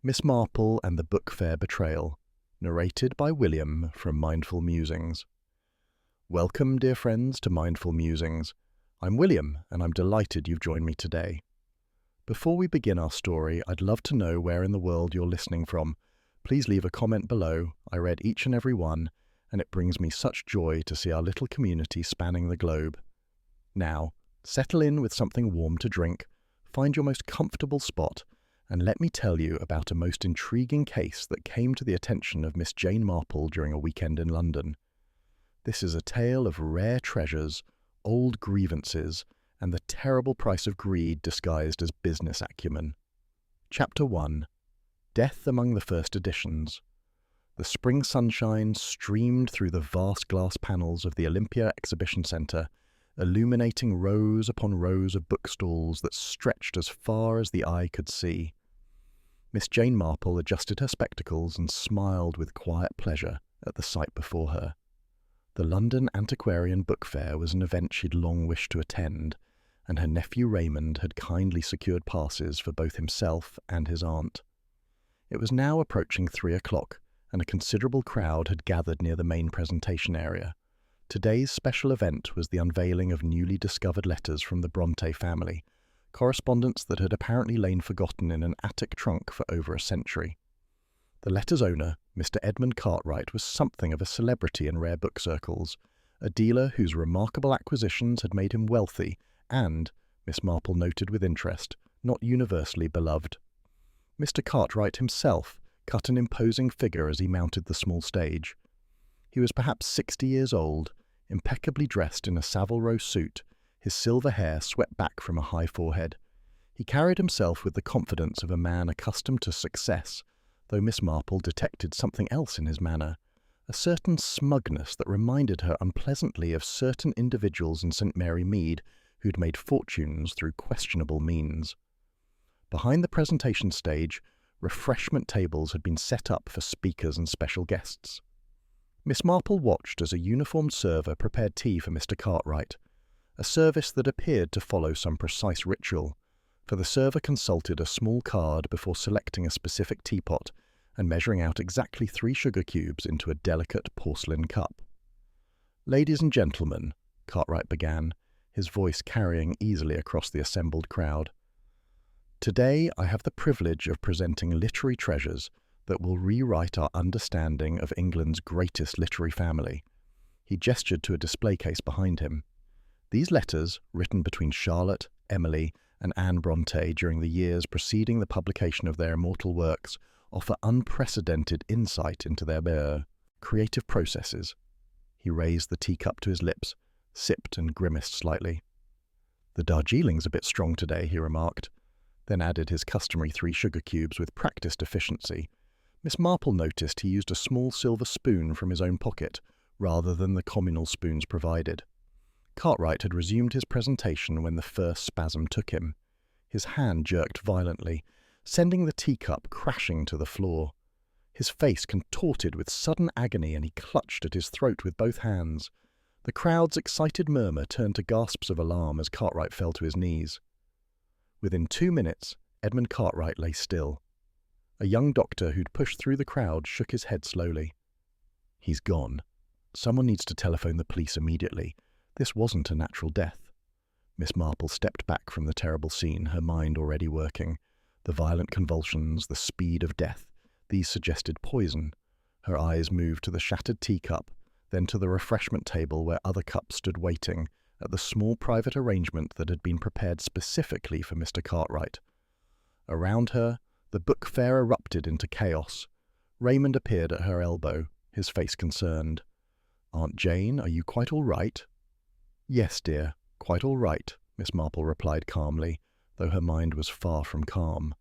Miss Marple and the Book Fair Betrayal, narrated by William from Mindful Musings. Welcome, dear friends, to Mindful Musings. I'm William, and I'm delighted you've joined me today. Before we begin our story, I'd love to know where in the world you're listening from. Please leave a comment below. I read each and every one, and it brings me such joy to see our little community spanning the globe. Now, settle in with something warm to drink, find your most comfortable spot, and let me tell you about a most intriguing case that came to the attention of Miss Jane Marple during a weekend in London. This is a tale of rare treasures, old grievances, and the terrible price of greed disguised as business acumen. Chapter 1. Death Among the First Editions. The spring sunshine streamed through the vast glass panels of the Olympia Exhibition Centre, illuminating rows upon rows of bookstalls that stretched as far as the eye could see. Miss Jane Marple adjusted her spectacles and smiled with quiet pleasure at the sight before her. The London Antiquarian Book Fair was an event she'd long wished to attend, and her nephew Raymond had kindly secured passes for both himself and his aunt. It was now approaching 3 o'clock, and a considerable crowd had gathered near the main presentation area. Today's special event was the unveiling of newly discovered letters from the Brontë family, correspondence that had apparently lain forgotten in an attic trunk for over a century. The letter's owner, Mr. Edmund Cartwright, was something of a celebrity in rare book circles, a dealer whose remarkable acquisitions had made him wealthy and, Miss Marple noted with interest, not universally beloved. Mr. Cartwright himself cut an imposing figure as he mounted the small stage. He was perhaps 60 years old, impeccably dressed in a Savile Row suit, his silver hair swept back from a high forehead. He carried himself with the confidence of a man accustomed to success, though Miss Marple detected something else in his manner, a certain smugness that reminded her unpleasantly of certain individuals in St. Mary Mead who'd made fortunes through questionable means. Behind the presentation stage, refreshment tables had been set up for speakers and special guests. Miss Marple watched as a uniformed server prepared tea for Mr. Cartwright, a service that appeared to follow some precise ritual, for the server consulted a small card before selecting a specific teapot and measuring out exactly 3 sugar cubes into a delicate porcelain cup. "Ladies and gentlemen," Cartwright began, his voice carrying easily across the assembled crowd, "today I have the privilege of presenting literary treasures that will rewrite our understanding of England's greatest literary family." He gestured to a display case behind him. These letters, written between Charlotte, Emily, and Anne Brontë during the years preceding the publication of their immortal works, offer unprecedented insight into their creative processes. He raised the teacup to his lips, sipped and grimaced slightly. "The Darjeeling's a bit strong today," he remarked, then added his customary 3 sugar cubes with practiced efficiency. Miss Marple noticed he used a small silver spoon from his own pocket, rather than the communal spoons provided. Cartwright had resumed his presentation when the first spasm took him. His hand jerked violently, sending the teacup crashing to the floor. His face contorted with sudden agony, and he clutched at his throat with both hands. The crowd's excited murmur turned to gasps of alarm as Cartwright fell to his knees. Within 2 minutes, Edmund Cartwright lay still. A young doctor who'd pushed through the crowd shook his head slowly. "He's gone. Someone needs to telephone the police immediately. This wasn't a natural death." Miss Marple stepped back from the terrible scene, her mind already working. The violent convulsions, the speed of death, these suggested poison. Her eyes moved to the shattered teacup, then to the refreshment table where other cups stood waiting, at the small private arrangement that had been prepared specifically for Mr. Cartwright. Around her, the book fair erupted into chaos. Raymond appeared at her elbow, his face concerned. "Aunt Jane, are you quite all right?" "Yes, dear, quite all right," Miss Marple replied calmly, though her mind was far from calm.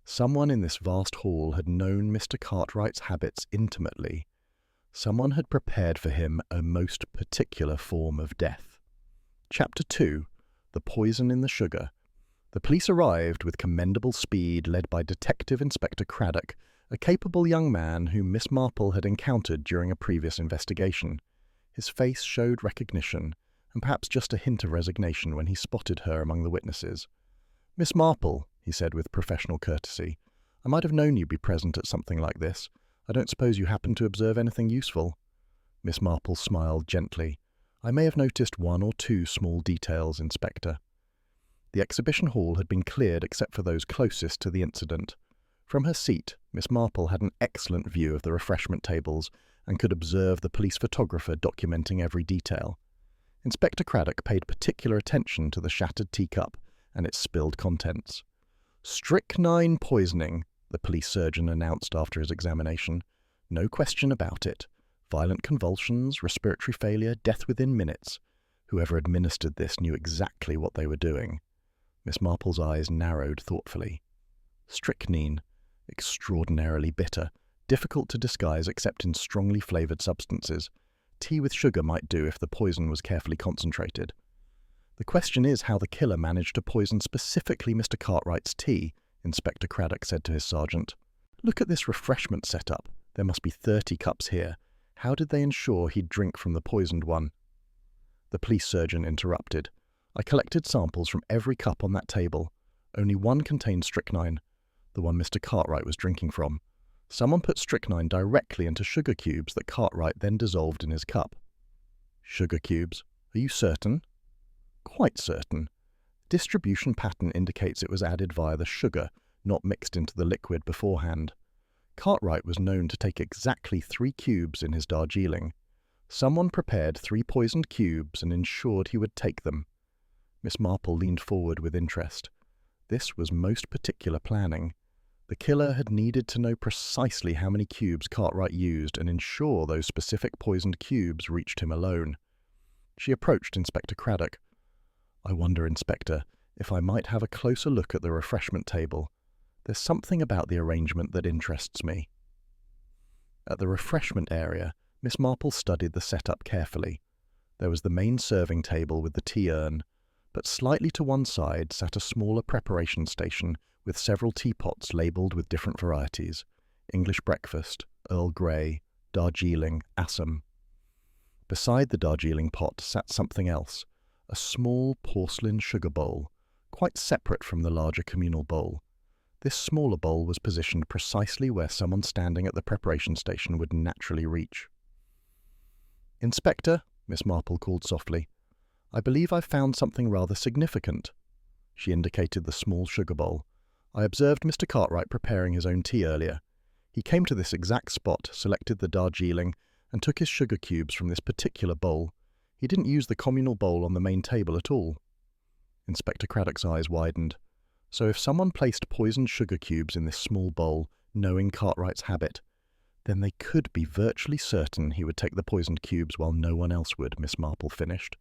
Someone in this vast hall had known Mr. Cartwright's habits intimately. Someone had prepared for him a most particular form of death. Chapter 2. The Poison in the Sugar. The police arrived with commendable speed, led by Detective Inspector Craddock, a capable young man whom Miss Marple had encountered during a previous investigation. His face showed recognition, and perhaps just a hint of resignation when he spotted her among the witnesses. "Miss Marple," he said with professional courtesy, I might have known you'd be present at something like this. I don't suppose you happen to observe anything useful?" Miss Marple smiled gently. "I may have noticed one or two small details, Inspector." The exhibition hall had been cleared except for those closest to the incident. From her seat, Miss Marple had an excellent view of the refreshment tables and could observe the police photographer documenting every detail. Inspector Craddock paid particular attention to the shattered teacup and its spilled contents. "Strychnine poisoning," the police surgeon announced after his examination. "No question about it. Violent convulsions, respiratory failure, death within minutes. Whoever administered this knew exactly what they were doing." Miss Marple's eyes narrowed thoughtfully. Strychnine. Extraordinarily bitter. Difficult to disguise except in strongly flavoured substances. Tea with sugar might do if the poison was carefully concentrated. "The question is how the killer managed to poison specifically Mr. Cartwright's tea," Inspector Craddock said to his sergeant. "Look at this refreshment setup. There must be 30 cups here. How did they ensure he'd drink from the poisoned one?" The police surgeon interrupted. "I collected samples from every cup on that table. Only one contained strychnine, the one Mr. Cartwright was drinking from. Someone put strychnine directly into sugar cubes that Cartwright then dissolved in his cup." "Sugar cubes? Are you certain?" "Quite certain. Distribution pattern indicates it was added via the sugar, not mixed into the liquid beforehand. Cartwright was known to take exactly 3 cubes in his Darjeeling. Someone prepared 3 poisoned cubes and ensured he would take them." Miss Marple leaned forward with interest. This was most particular planning. The killer had needed to know precisely how many cubes Cartwright used and ensure those specific poisoned cubes reached him alone. She approached Inspector Craddock. "I wonder, Inspector, if I might have a closer look at the refreshment table. There's something about the arrangement that interests me." At the refreshment area, Miss Marple studied the setup carefully. There was the main serving table with the tea urn, but slightly to one side sat a smaller preparation station with several teapots labelled with different varieties: English breakfast, Earl Grey, Darjeeling, Assam. Beside the Darjeeling pot sat something else, a small porcelain sugar bowl, quite separate from the larger communal bowl. This smaller bowl was positioned precisely where someone standing at the preparation station would naturally reach. "Inspector," Miss Marple called softly, "I believe I've found something rather significant." She indicated the small sugar bowl. "I observed Mr. Cartwright preparing his own tea earlier. He came to this exact spot, selected the Darjeeling, and took his sugar cubes from this particular bowl. He didn't use the communal bowl on the main table at all." Inspector Craddock's eyes widened. So if someone placed poisoned sugar cubes in this small bowl, knowing Cartwright's habit, then they could be virtually certain he would take the poisoned cubes while no one else would, Miss Marple finished.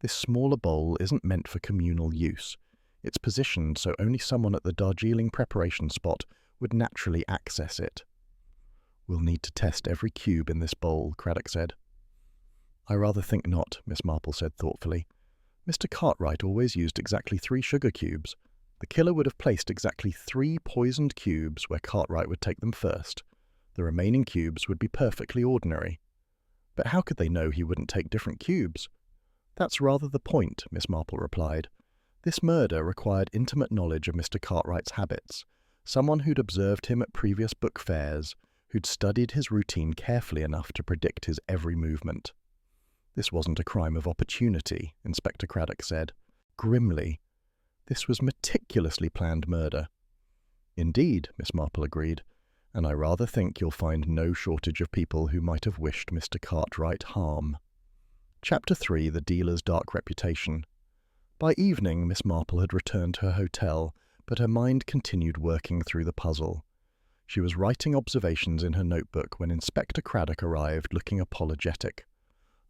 "This smaller bowl isn't meant for communal use. It's positioned so only someone at the Darjeeling preparation spot would naturally access it." "We'll need to test every cube in this bowl," Craddock said. "I rather think not," Miss Marple said thoughtfully. "Mr. Cartwright always used exactly 3 sugar cubes. The killer would have placed exactly 3 poisoned cubes where Cartwright would take them first. The remaining cubes would be perfectly ordinary. But how could they know he wouldn't take different cubes?" "That's rather the point," Miss Marple replied. "This murder required intimate knowledge of Mr. Cartwright's habits, someone who'd observed him at previous book fairs, who'd studied his routine carefully enough to predict his every movement." "This wasn't a crime of opportunity," Inspector Craddock said. Grimly. "This was meticulously planned murder." "Indeed," Miss Marple agreed, "and I rather think you'll find no shortage of people who might have wished Mr. Cartwright harm." Chapter 3: The Dealer's Dark Reputation. By evening, Miss Marple had returned to her hotel, but her mind continued working through the puzzle. She was writing observations in her notebook when Inspector Craddock arrived, looking apologetic.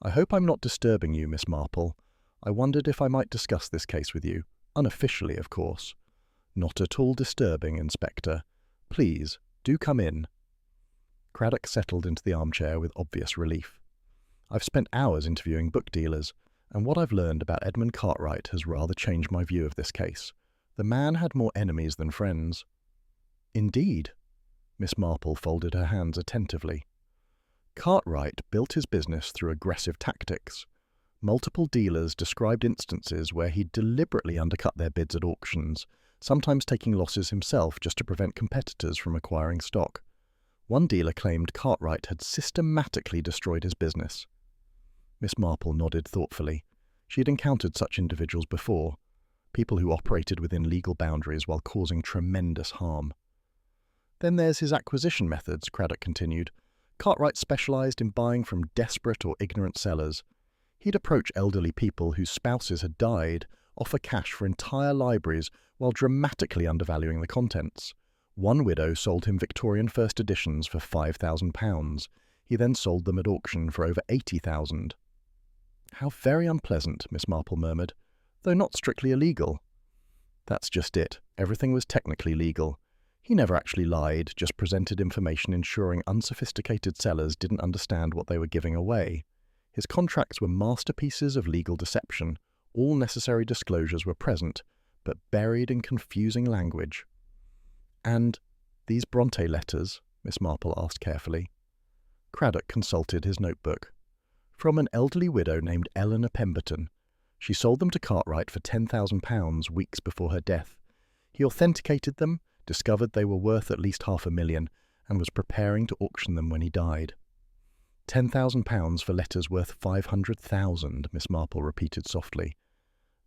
"I hope I'm not disturbing you, Miss Marple. I wondered if I might discuss this case with you. Unofficially, of course." "Not at all disturbing, Inspector. Please, do come in." Craddock settled into the armchair with obvious relief. "I've spent hours interviewing book dealers, and what I've learned about Edmund Cartwright has rather changed my view of this case. The man had more enemies than friends." "Indeed?" Miss Marple folded her hands attentively. "Cartwright built his business through aggressive tactics. Multiple dealers described instances where he deliberately undercut their bids at auctions, sometimes taking losses himself just to prevent competitors from acquiring stock. One dealer claimed Cartwright had systematically destroyed his business. Miss Marple nodded thoughtfully. She had encountered such individuals before, people who operated within legal boundaries while causing tremendous harm. Then there's his acquisition methods, Craddock continued. Cartwright specialised in buying from desperate or ignorant sellers. He'd approach elderly people whose spouses had died, offer cash for entire libraries while dramatically undervaluing the contents. One widow sold him Victorian first editions for £5,000. He then sold them at auction for over £80,000. How very unpleasant, Miss Marple murmured, though not strictly illegal. That's just it. Everything was technically legal. He never actually lied, just presented information ensuring unsophisticated sellers didn't understand what they were giving away. His contracts were masterpieces of legal deception. All necessary disclosures were present, but buried in confusing language. And these Brontë letters? Miss Marple asked carefully. Craddock consulted his notebook. From an elderly widow named Eleanor Pemberton. She sold them to Cartwright for £10,000 weeks before her death. He authenticated them, discovered they were worth at least £500,000, and was preparing to auction them when he died. £10,000 for letters worth £500,000, Miss Marple repeated softly.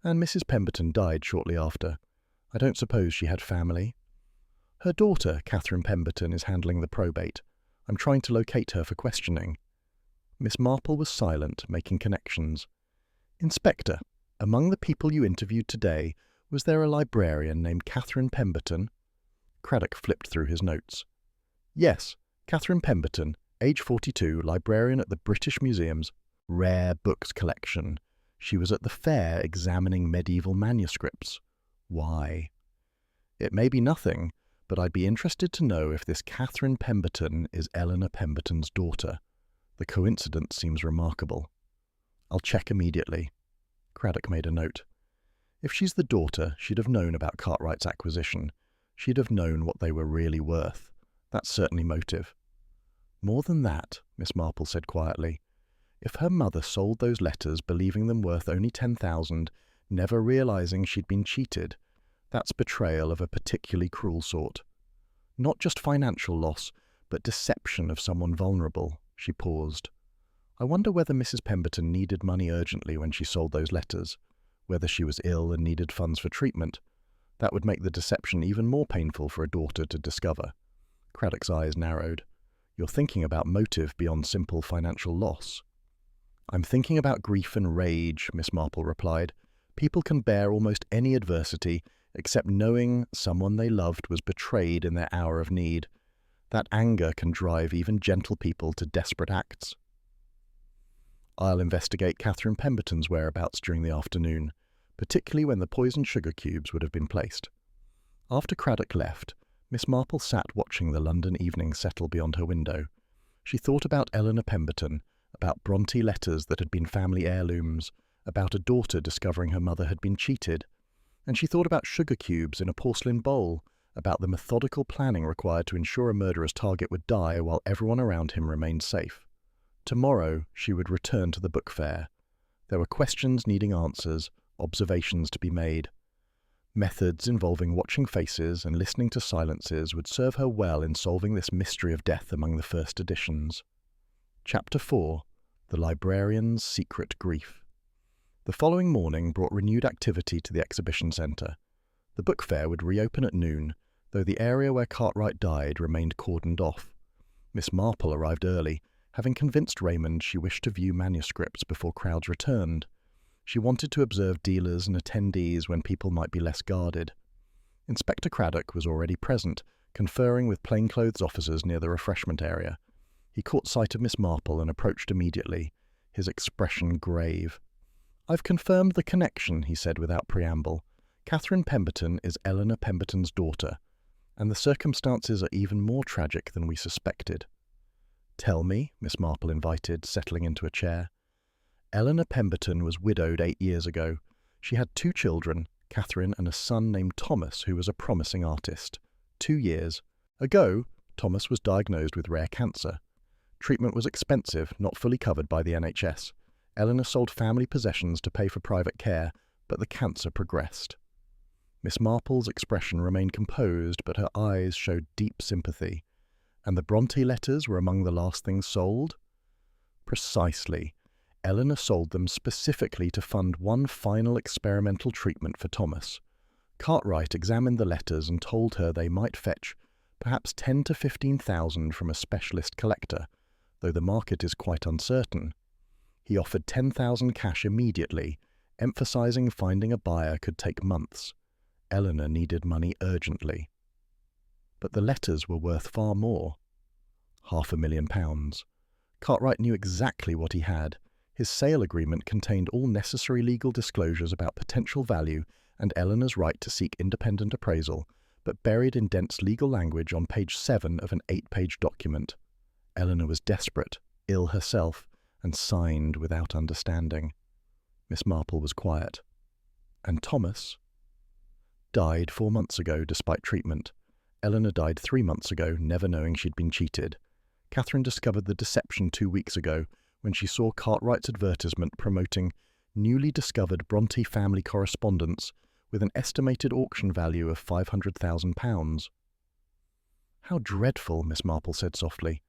And Mrs. Pemberton died shortly after. I don't suppose she had family? Her daughter, Catherine Pemberton, is handling the probate. I'm trying to locate her for questioning. Miss Marple was silent, making connections. Inspector, among the people you interviewed today, was there a librarian named Catherine Pemberton? Craddock flipped through his notes. Yes, Catherine Pemberton, age 42, librarian at the British Museum's Rare Books collection. She was at the fair examining medieval manuscripts. Why? It may be nothing, but I'd be interested to know if this Catherine Pemberton is Eleanor Pemberton's daughter. The coincidence seems remarkable. I'll check immediately. Craddock made a note. If she's the daughter, she'd have known about Cartwright's acquisition. She'd have known what they were really worth. That's certainly motive. More than that, Miss Marple said quietly. If her mother sold those letters believing them worth only £10,000, never realising she'd been cheated, that's betrayal of a particularly cruel sort. Not just financial loss, but deception of someone vulnerable. She paused. I wonder whether Mrs. Pemberton needed money urgently when she sold those letters, whether she was ill and needed funds for treatment. That would make the deception even more painful for a daughter to discover. Craddock's eyes narrowed. You're thinking about motive beyond simple financial loss. I'm thinking about grief and rage, Miss Marple replied. People can bear almost any adversity, except knowing someone they loved was betrayed in their hour of need. That anger can drive even gentle people to desperate acts. I'll investigate Catherine Pemberton's whereabouts during the afternoon, particularly when the poisoned sugar cubes would have been placed. After Craddock left, Miss Marple sat watching the London evening settle beyond her window. She thought about Eleanor Pemberton, about Brontë letters that had been family heirlooms, about a daughter discovering her mother had been cheated, and she thought about sugar cubes in a porcelain bowl, about the methodical planning required to ensure a murderer's target would die while everyone around him remained safe. Tomorrow she would return to the book fair. There were questions needing answers, observations to be made. Methods involving watching faces and listening to silences would serve her well in solving this mystery of death among the first editions. Chapter 4. The Librarian's Secret Grief. The following morning brought renewed activity to the exhibition centre. The book fair would reopen at noon, though the area where Cartwright died remained cordoned off. Miss Marple arrived early, having convinced Raymond she wished to view manuscripts before crowds returned. She wanted to observe dealers and attendees when people might be less guarded. Inspector Craddock was already present, conferring with plainclothes officers near the refreshment area. He caught sight of Miss Marple and approached immediately, his expression grave. "I've confirmed the connection," he said without preamble. "Catherine Pemberton is Eleanor Pemberton's daughter, and the circumstances are even more tragic than we suspected." "Tell me," Miss Marple invited, settling into a chair. Eleanor Pemberton was widowed 8 years ago. She had 2 children, Catherine and a son named Thomas, who was a promising artist. 2 years ago, Thomas was diagnosed with rare cancer. Treatment was expensive, not fully covered by the NHS. Eleanor sold family possessions to pay for private care, but the cancer progressed. Miss Marple's expression remained composed, but her eyes showed deep sympathy. And the Brontë letters were among the last things sold? Precisely. Eleanor sold them specifically to fund one final experimental treatment for Thomas. Cartwright examined the letters and told her they might fetch perhaps 10 to 15,000 from a specialist collector, though the market is quite uncertain. He offered 10,000 cash immediately, emphasizing finding a buyer could take months. Eleanor needed money urgently. But the letters were worth far more. £500,000. Cartwright knew exactly what he had. His sale agreement contained all necessary legal disclosures about potential value and Eleanor's right to seek independent appraisal, but buried in dense legal language on page 7 of an 8-page document. Eleanor was desperate, ill herself, and signed without understanding. Miss Marple was quiet. And Thomas? Died 4 months ago despite treatment. Eleanor died 3 months ago, never knowing she'd been cheated. Catherine discovered the deception 2 weeks ago when she saw Cartwright's advertisement promoting newly discovered Brontë family correspondence with an estimated auction value of £500,000. How dreadful, Miss Marple said softly.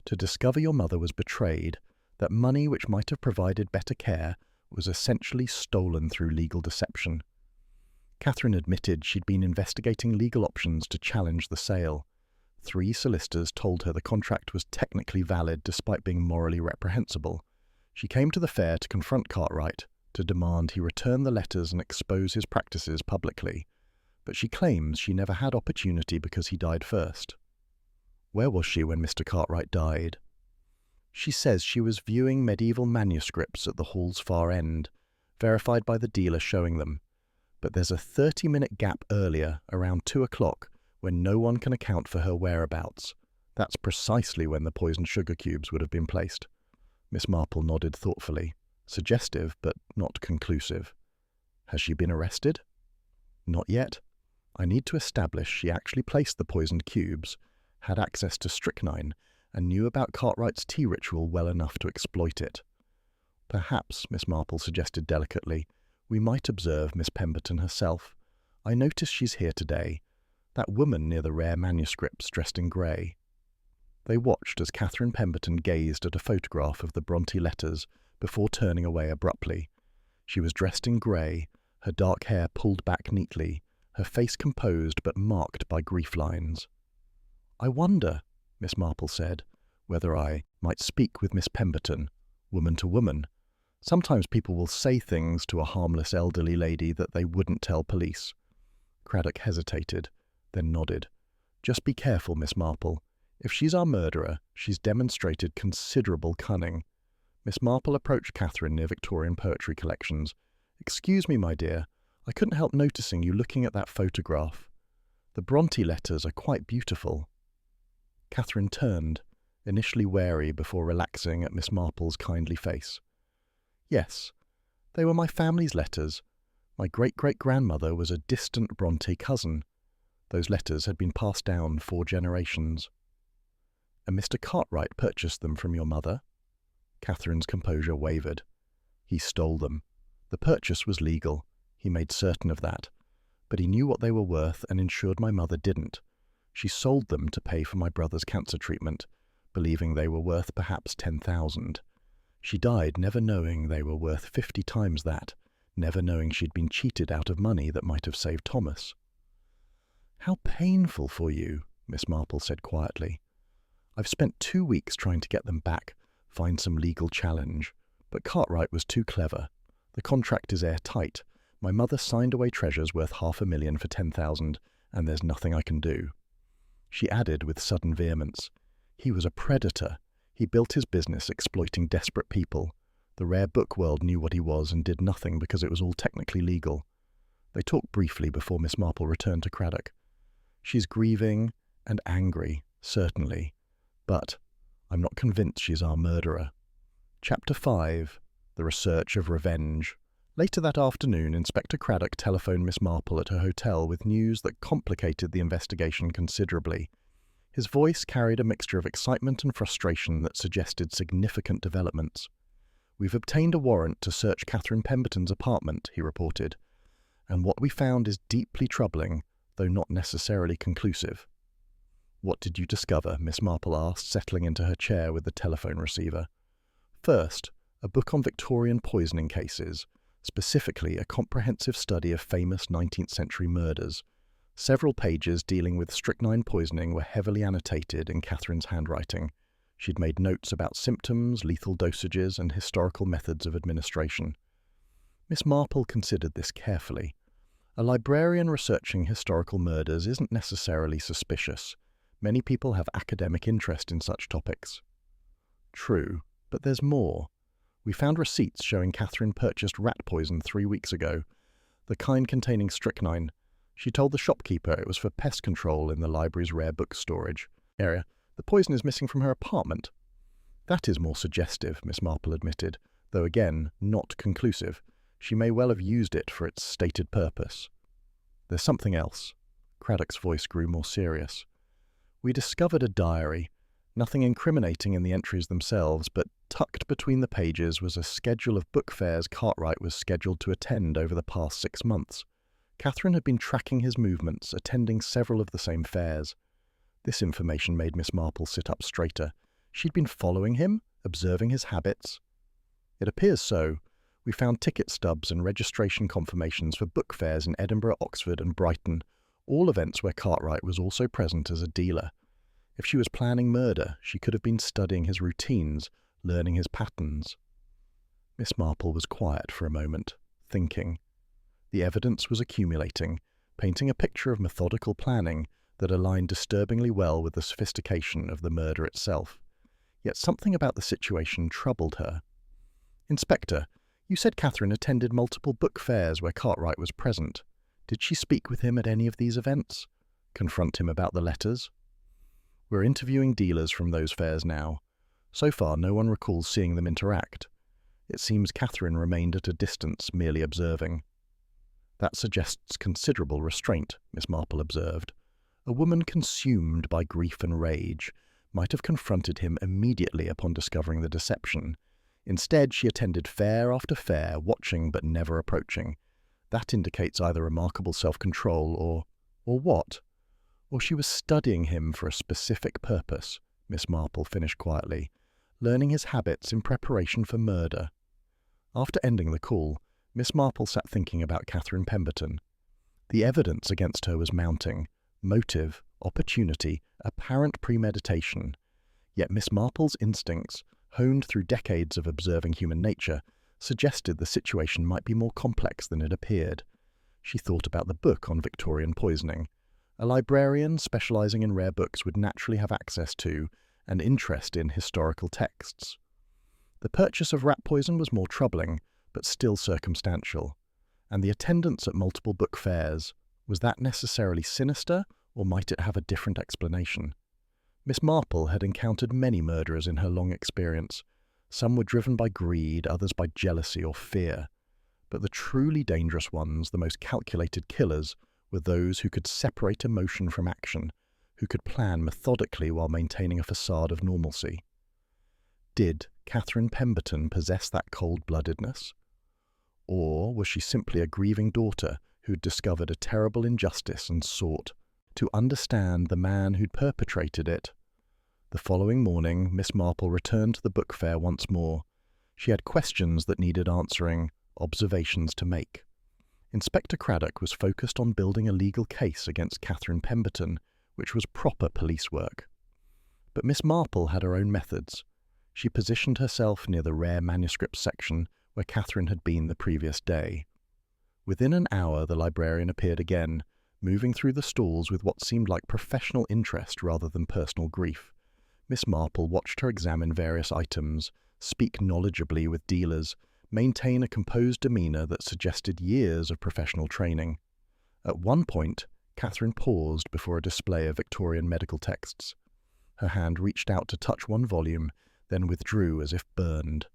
To discover your mother was betrayed, that money which might have provided better care was essentially stolen through legal deception. Catherine admitted she'd been investigating legal options to challenge the sale. 3 solicitors told her the contract was technically valid despite being morally reprehensible. She came to the fair to confront Cartwright, to demand he return the letters and expose his practices publicly. But she claims she never had opportunity because he died first. Where was she when Mr. Cartwright died? She says she was viewing medieval manuscripts at the hall's far end, verified by the dealer showing them. But there's a 30-minute gap earlier, around 2 o'clock, when no one can account for her whereabouts. That's precisely when the poisoned sugar cubes would have been placed. Miss Marple nodded thoughtfully, suggestive but not conclusive. Has she been arrested? Not yet. I need to establish she actually placed the poisoned cubes, had access to strychnine, and knew about Cartwright's tea ritual well enough to exploit it. Perhaps, Miss Marple suggested delicately, we might observe Miss Pemberton herself. I notice she's here today. That woman near the rare manuscripts dressed in grey. They watched as Catherine Pemberton gazed at a photograph of the Brontë letters before turning away abruptly. She was dressed in grey, her dark hair pulled back neatly, her face composed but marked by grief lines. I wonder, Miss Marple said, whether I might speak with Miss Pemberton, woman to woman. Sometimes people will say things to a harmless elderly lady that they wouldn't tell police. Craddock hesitated, then nodded. Just be careful, Miss Marple. If she's our murderer, she's demonstrated considerable cunning. Miss Marple approached Catherine near Victorian poetry collections. Excuse me, my dear, I couldn't help noticing you looking at that photograph. The Brontë letters are quite beautiful. Catherine turned, initially wary before relaxing at Miss Marple's kindly face. Yes, they were my family's letters. My great-great-grandmother was a distant Brontë cousin. Those letters had been passed down 4 generations. And Mr. Cartwright purchased them from your mother? Catherine's composure wavered. He stole them. The purchase was legal. He made certain of that. But he knew what they were worth and ensured my mother didn't. She sold them to pay for my brother's cancer treatment, believing they were worth perhaps 10,000. She died never knowing they were worth 50 times that, never knowing she'd been cheated out of money that might have saved Thomas. How painful for you, Miss Marple said quietly. I've spent 2 weeks trying to get them back, find some legal challenge. But Cartwright was too clever. The contract is airtight. My mother signed away treasures worth £500,000 for 10,000, and there's nothing I can do. She added with sudden vehemence, he was a predator. He built his business exploiting desperate people. The rare book world knew what he was and did nothing because it was all technically legal. They talked briefly before Miss Marple returned to Craddock. She's grieving and angry, certainly, but I'm not convinced she's our murderer. Chapter 5. The Research of Revenge. Later that afternoon, Inspector Craddock telephoned Miss Marple at her hotel with news that complicated the investigation considerably. His voice carried a mixture of excitement and frustration that suggested significant developments. We've obtained a warrant to search Catherine Pemberton's apartment, he reported, and what we found is deeply troubling, though not necessarily conclusive. What did you discover? Miss Marple asked, settling into her chair with the telephone receiver. First, a book on Victorian poisoning cases, specifically a comprehensive study of famous 19th century murders. Several pages dealing with strychnine poisoning were heavily annotated in Catherine's handwriting. She'd made notes about symptoms, lethal dosages, and historical methods of administration. Miss Marple considered this carefully. A librarian researching historical murders isn't necessarily suspicious. Many people have academic interest in such topics. True, but there's more. We found receipts showing Catherine purchased rat poison 3 weeks ago, the kind containing strychnine. She told the shopkeeper it was for pest control in the library's rare book storage area. The poison is missing from her apartment. That is more suggestive, Miss Marple admitted, though again, not conclusive. She may well have used it for its stated purpose. There's something else. Craddock's voice grew more serious. We discovered a diary. Nothing incriminating in the entries themselves, but tucked between the pages was a schedule of book fairs Cartwright was scheduled to attend over the past 6 months. Catherine had been tracking his movements, attending several of the same fairs. This information made Miss Marple sit up straighter. She'd been following him, observing his habits. It appears so. We found ticket stubs and registration confirmations for book fairs in Edinburgh, Oxford and Brighton, all events where Cartwright was also present as a dealer. If she was planning murder, she could have been studying his routines, learning his patterns. Miss Marple was quiet for a moment, thinking. The evidence was accumulating, painting a picture of methodical planning that aligned disturbingly well with the sophistication of the murder itself. Yet something about the situation troubled her. Inspector, you said Catherine attended multiple book fairs where Cartwright was present. Did she speak with him at any of these events? Confront him about the letters? We're interviewing dealers from those fairs now. So far, no one recalls seeing them interact. It seems Catherine remained at a distance, merely observing. That suggests considerable restraint, Miss Marple observed. A woman consumed by grief and rage might have confronted him immediately upon discovering the deception. Instead, she attended fair after fair, watching but never approaching. That indicates either remarkable self-control or what? Or she was studying him for a specific purpose, Miss Marple finished quietly, learning his habits in preparation for murder. After ending the call, Miss Marple sat thinking about Catherine Pemberton. The evidence against her was mounting. Motive, opportunity, apparent premeditation. Yet Miss Marple's instincts, honed through decades of observing human nature, suggested the situation might be more complex than it appeared. She thought about the book on Victorian poisoning. A librarian specializing in rare books would naturally have access to and interest in historical texts. The purchase of rat poison was more troubling, but still circumstantial. And the attendance at multiple book fairs, was that necessarily sinister, or might it have a different explanation? Miss Marple had encountered many murderers in her long experience. Some were driven by greed, others by jealousy or fear. But the truly dangerous ones, the most calculated killers, were those who could separate emotion from action, who could plan methodically while maintaining a facade of normalcy. Did Catherine Pemberton possess that cold-bloodedness? Or was she simply a grieving daughter who'd discovered a terrible injustice and sought to understand the man who'd perpetrated it? The following morning, Miss Marple returned to the book fair once more. She had questions that needed answering, observations to make. Inspector Craddock was focused on building a legal case against Catherine Pemberton, which was proper police work. But Miss Marple had her own methods. She positioned herself near the rare manuscript section where Catherine had been the previous day. Within an hour, the librarian appeared again, moving through the stalls with what seemed like professional interest rather than personal grief. Miss Marple watched her examine various items, speak knowledgeably with dealers, maintain a composed demeanour that suggested years of professional training. At one point, Catherine paused before a display of Victorian medical texts. Her hand reached out to touch one volume, then withdrew as if burned.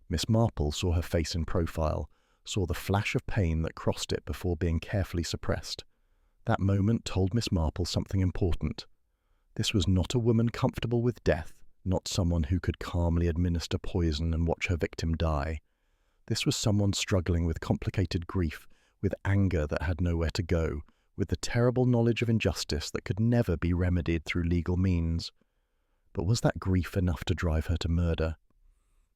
Miss Marple saw her face in profile, saw the flash of pain that crossed it before being carefully suppressed. That moment told Miss Marple something important. This was not a woman comfortable with death, not someone who could calmly administer poison and watch her victim die. This was someone struggling with complicated grief, with anger that had nowhere to go, with the terrible knowledge of injustice that could never be remedied through legal means. But was that grief enough to drive her to murder?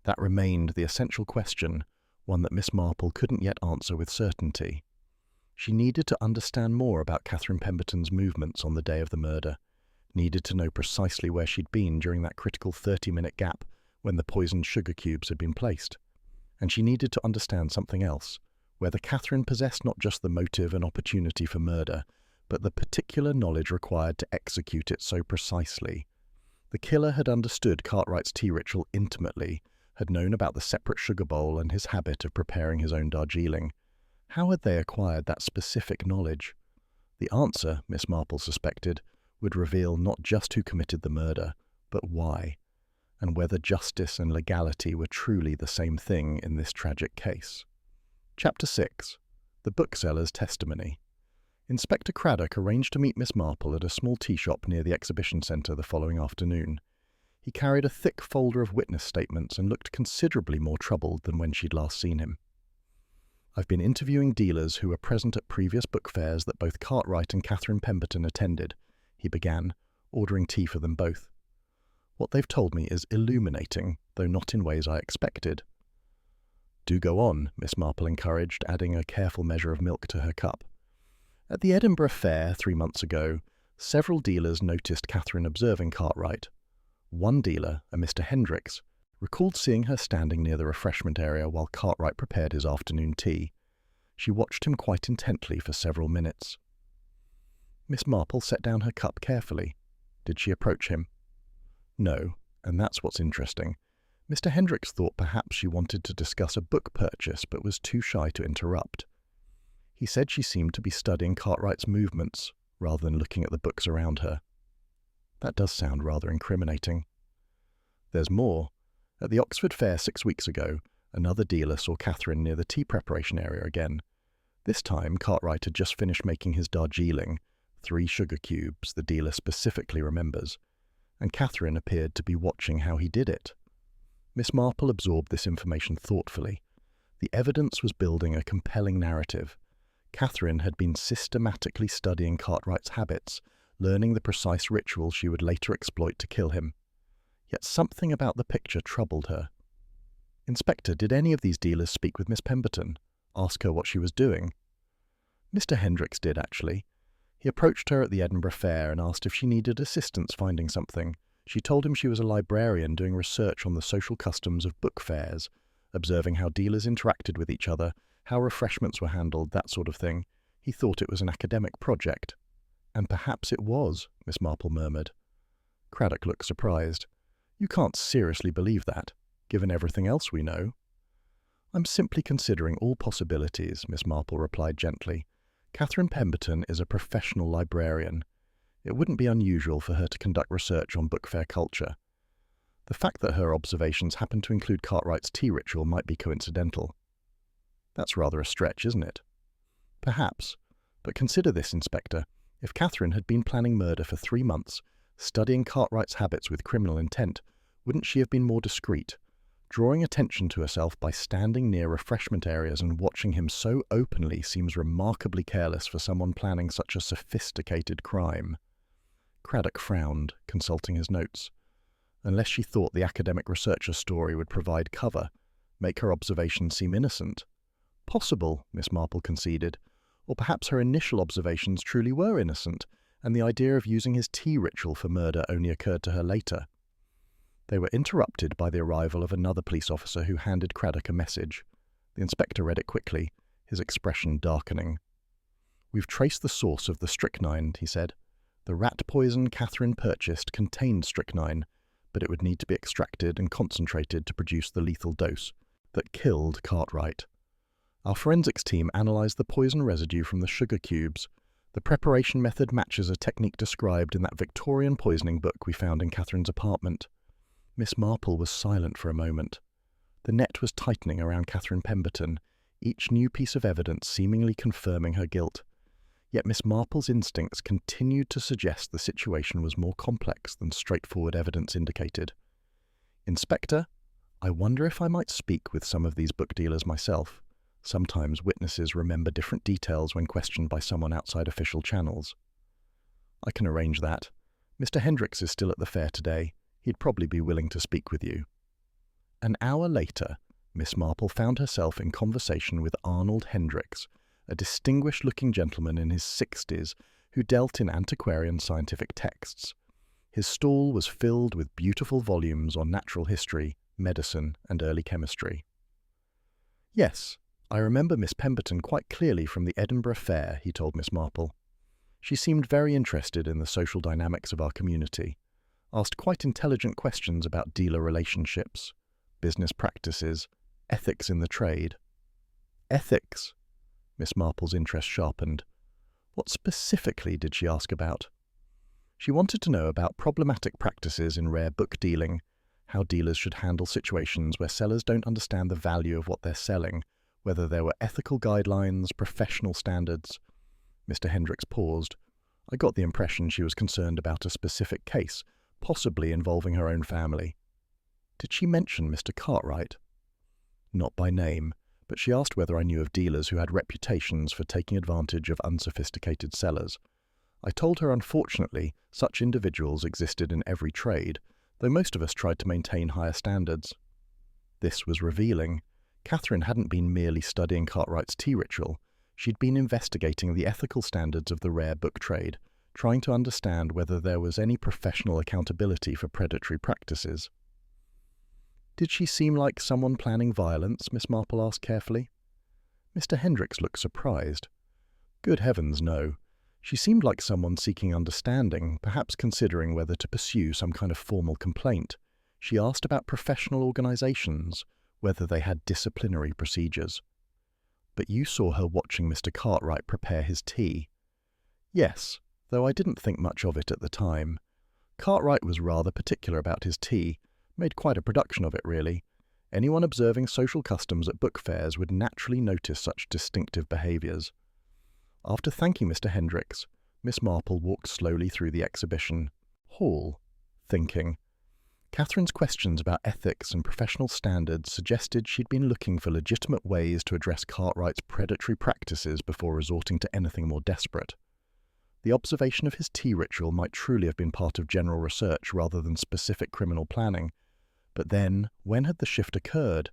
That remained the essential question, one that Miss Marple couldn't yet answer with certainty. She needed to understand more about Catherine Pemberton's movements on the day of the murder, needed to know precisely where she'd been during that critical 30-minute gap when the poisoned sugar cubes had been placed. And she needed to understand something else, whether Catherine possessed not just the motive and opportunity for murder, but the particular knowledge required to execute it so precisely. The killer had understood Cartwright's tea ritual intimately, had known about the separate sugar bowl and his habit of preparing his own Darjeeling. How had they acquired that specific knowledge? The answer, Miss Marple suspected, would reveal not just who committed the murder, but why, and whether justice and legality were truly the same thing in this tragic case. Chapter 6. The Bookseller's Testimony. Inspector Craddock arranged to meet Miss Marple at a small tea shop near the exhibition centre the following afternoon. He carried a thick folder of witness statements and looked considerably more troubled than when she'd last seen him. "I've been interviewing dealers who were present at previous book fairs that both Cartwright and Catherine Pemberton attended," he began, ordering tea for them both. "What they've told me is illuminating, though not in ways I expected." "Do go on," Miss Marple encouraged, adding a careful measure of milk to her cup. "At the Edinburgh Fair 3 months ago, several dealers noticed Catherine observing Cartwright. One dealer, a Mr. Hendricks, recalled seeing her standing near the refreshment area while Cartwright prepared his afternoon tea. She watched him quite intently for several minutes." Miss Marple set down her cup carefully. Did she approach him? No, and that's what's interesting. Mr. Hendricks thought perhaps she wanted to discuss a book purchase but was too shy to interrupt. He said she seemed to be studying Cartwright's movements rather than looking at the books around her. That does sound rather incriminating. There's more. At the Oxford Fair 6 weeks ago, another dealer saw Catherine near the tea preparation area again. This time, Cartwright had just finished making his Darjeeling, 3 sugar cubes the dealer specifically remembers, and Catherine appeared to be watching how he did it. Miss Marple absorbed this information thoughtfully. The evidence was building a compelling narrative. Catherine had been systematically studying Cartwright's habits, learning the precise ritual she would later exploit to kill him. Yet something about the picture troubled her. "Inspector, did any of these dealers speak with Miss Pemberton? Ask her what she was doing?" "Mr. Hendricks did, actually. He approached her at the Edinburgh Fair and asked if she needed assistance finding something. She told him she was a librarian doing research on the social customs of book fairs, observing how dealers interacted with each other, how refreshments were handled, that sort of thing. He thought it was an academic project." "And perhaps it was," Miss Marple murmured. Craddock looked surprised. "You can't seriously believe that, given everything else we know." "I'm simply considering all possibilities," Miss Marple replied gently. "Catherine Pemberton is a professional librarian. It wouldn't be unusual for her to conduct research on book fair culture. The fact that her observations happen to include Cartwright's tea ritual might be coincidental." "That's rather a stretch, isn't it?" "Perhaps. But consider this, Inspector. If Catherine had been planning murder for 3 months, studying Cartwright's habits with criminal intent, wouldn't she have been more discreet, drawing attention to herself by standing near refreshment areas and watching him so openly seems remarkably careless for someone planning such a sophisticated crime." Craddock frowned, consulting his notes. Unless she thought the academic researcher's story would provide cover, make her observations seem innocent. Possible, Miss Marple conceded. Or perhaps her initial observations truly were innocent, and the idea of using his tea ritual for murder only occurred to her later. They were interrupted by the arrival of another police officer who handed Craddock a message. The inspector read it quickly, his expression darkening. "We've traced the source of the strychnine," he said. "The rat poison Catherine purchased contained strychnine, but it would need to be extracted and concentrated to produce the lethal dose that killed Cartwright. Our forensics team analysed the poison residue from the sugar cubes. The preparation method matches a technique described in that Victorian poisoning book we found in Catherine's apartment." Miss Marple was silent for a moment. The net was tightening around Catherine Pemberton, each new piece of evidence seemingly confirming her guilt. Yet Miss Marple's instincts continued to suggest the situation was more complex than straightforward evidence indicated. "Inspector, I wonder if I might speak with some of these book dealers myself. Sometimes witnesses remember different details when questioned by someone outside official channels. I can arrange that. Mr. Hendricks is still at the fair today. He'd probably be willing to speak with you. An hour later, Miss Marple found herself in conversation with Arnold Hendricks, a distinguished-looking gentleman in his 60s who dealt in antiquarian scientific texts. His stall was filled with beautiful volumes on natural history, medicine, and early chemistry. "Yes, I remember Miss Pemberton quite clearly from the Edinburgh Fair," he told Miss Marple. "She seemed very interested in the social dynamics of our community, asked quite intelligent questions about dealer relationships, business practices, ethics in the trade." "Ethics?" Miss Marple's interest sharpened. "What specifically did she ask about?" "She wanted to know about problematic practices in rare book dealing, how dealers should handle situations where sellers don't understand the value of what they're selling, whether there were ethical guidelines, professional standards." Mr. Hendricks paused. "I got the impression she was concerned about a specific case, possibly involving her own family." "Did she mention Mr. Cartwright?" "Not by name, but she asked whether I knew of dealers who had reputations for taking advantage of unsophisticated sellers. I told her, unfortunately, such individuals existed in every trade, though most of us tried to maintain higher standards." This was revealing. Catherine hadn't been merely studying Cartwright's tea ritual. She'd been investigating the ethical standards of the rare book trade, trying to understand whether there was any professional accountability for predatory practices. "Did she seem like someone planning violence?" Miss Marple asked carefully. Mr. Hendricks looked surprised. "Good heavens, no. She seemed like someone seeking understanding, perhaps considering whether to pursue some kind of formal complaint. She asked about professional organizations, whether they had disciplinary procedures." "But you saw her watching Mr. Cartwright prepare his tea." "Yes, though I didn't think much of it at the time. Cartwright was rather particular about his tea, made quite a production of it, really. Anyone observing social customs at book fairs would naturally notice such distinctive behaviours." After thanking Mr. Hendricks, Miss Marple walked slowly through the exhibition hall, thinking. Catherine's questions about ethics and professional standards suggested she'd been looking for legitimate ways to address Cartwright's predatory practices before resorting to anything more desperate. The observation of his tea ritual might truly have been part of general research rather than specific criminal planning. But then, when had the shift occurred?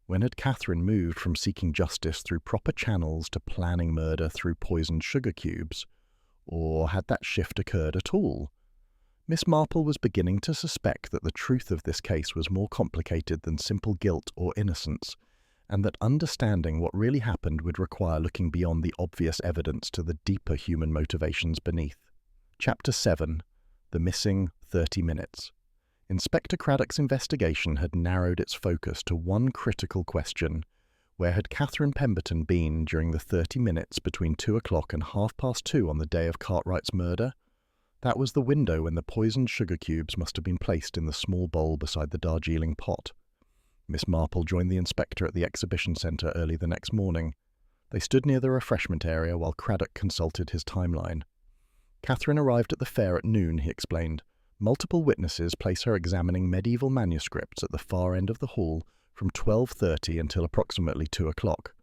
When had Catherine moved from seeking justice through proper channels to planning murder through poisoned sugar cubes? Or had that shift occurred at all? Miss Marple was beginning to suspect that the truth of this case was more complicated than simple guilt or innocence, and that understanding what really happened would require looking beyond the obvious evidence to the deeper human motivations beneath. Chapter 7. The Missing 30 Minutes. Inspector Craddock's investigation had narrowed its focus to one critical question. Where had Catherine Pemberton been during the 30 minutes between 2 o'clock and 2:30 on the day of Cartwright's murder? That was the window when the poisoned sugar cubes must have been placed in the small bowl beside the Darjeeling pot. Miss Marple joined the inspector at the exhibition centre early the next morning. They stood near the refreshment area while Craddock consulted his timeline. "Catherine arrived at the fair at noon," he explained. "Multiple witnesses place her examining medieval manuscripts at the far end of the hall from 12:30 until approximately 2 o'clock.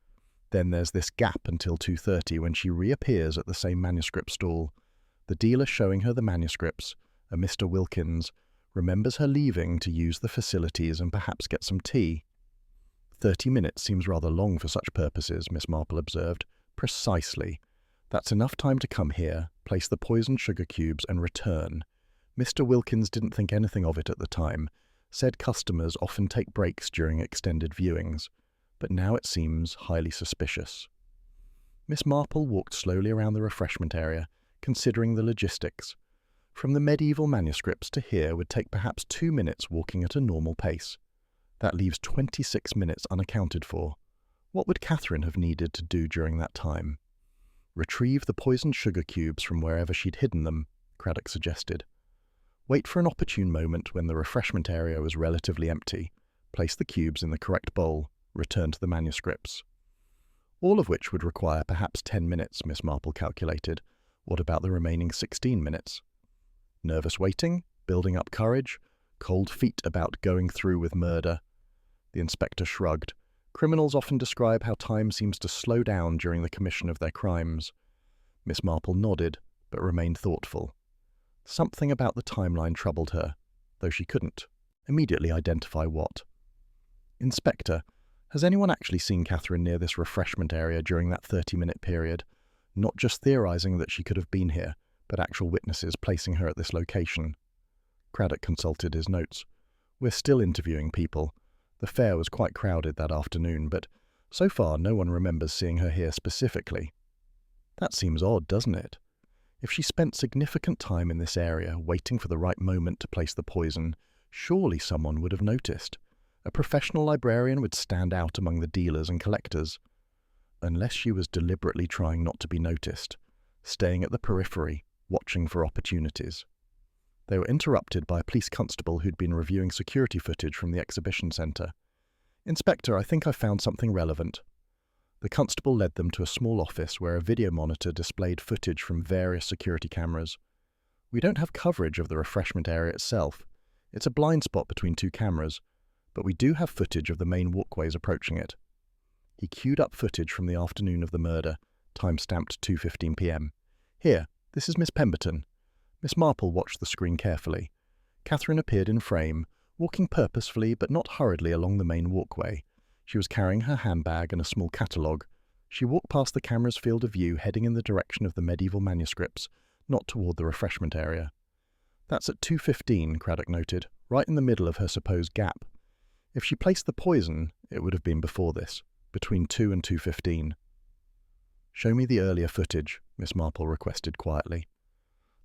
Then there's this gap until 2:30 when she reappears at the same manuscript stall. The dealer showing her the manuscripts, a Mr. Wilkins, remembers her leaving to use the facilities and perhaps get some tea." 30 minutes seems rather long for such purposes," Miss Marple observed. "Precisely. That's enough time to come here, place the poisoned sugar cubes and return. Mr. Wilkins didn't think anything of it at the time, said customers often take breaks during extended viewings, but now it seems highly suspicious." Miss Marple walked slowly around the refreshment area, considering the logistics. From the medieval manuscripts to here would take perhaps 2 minutes walking at a normal pace. That leaves 26 minutes unaccounted for. What would Catherine have needed to do during that time? "Retrieve the poisoned sugar cubes from wherever she'd hidden them," Craddock suggested. "Wait for an opportune moment when the refreshment area was relatively empty, place the cubes in the correct bowl, return to the manuscripts." All of which would require perhaps 10 minutes, Miss Marple calculated. What about the remaining 16 minutes? Nervous waiting, building up courage, cold feet about going through with murder. The inspector shrugged. Criminals often describe how time seems to slow down during the commission of their crimes. Miss Marple nodded, but remained thoughtful. Something about the timeline troubled her, though she couldn't immediately identify what. "Inspector, has anyone actually seen Catherine near this refreshment area during that 30-minute period? Not just theorising that she could have been here, but actual witnesses placing her at this location." Craddock consulted his notes. "We're still interviewing people. The fair was quite crowded that afternoon, but so far no one remembers seeing her here specifically." "That seems odd, doesn't it? If she spent significant time in this area, waiting for the right moment to place the poison, surely someone would have noticed. A professional librarian would stand out among the dealers and collectors. Unless she was deliberately trying not to be noticed, staying at the periphery, watching for opportunities." They were interrupted by a police constable who'd been reviewing security footage from the exhibition centre. "Inspector, I think I've found something relevant." The constable led them to a small office where a video monitor displayed footage from various security cameras. "We don't have coverage of the refreshment area itself. It's a blind spot between two cameras, but we do have footage of the main walkways approaching it." He queued up footage from the afternoon of the murder, time-stamped 2:15 p.m. "Here, this is Miss Pemberton." Miss Marple watched the screen carefully. Catherine appeared in frame, walking purposefully but not hurriedly along the main walkway. She was carrying her handbag and a small catalogue. She walked past the camera's field of view, heading in the direction of the medieval manuscripts, not toward the refreshment area. "That's at 2:15, Craddock noted, right in the middle of her supposed gap. If she placed the poison, it would have been before this, between 2 and 2:15. "Show me the earlier footage," Miss Marple requested quietly.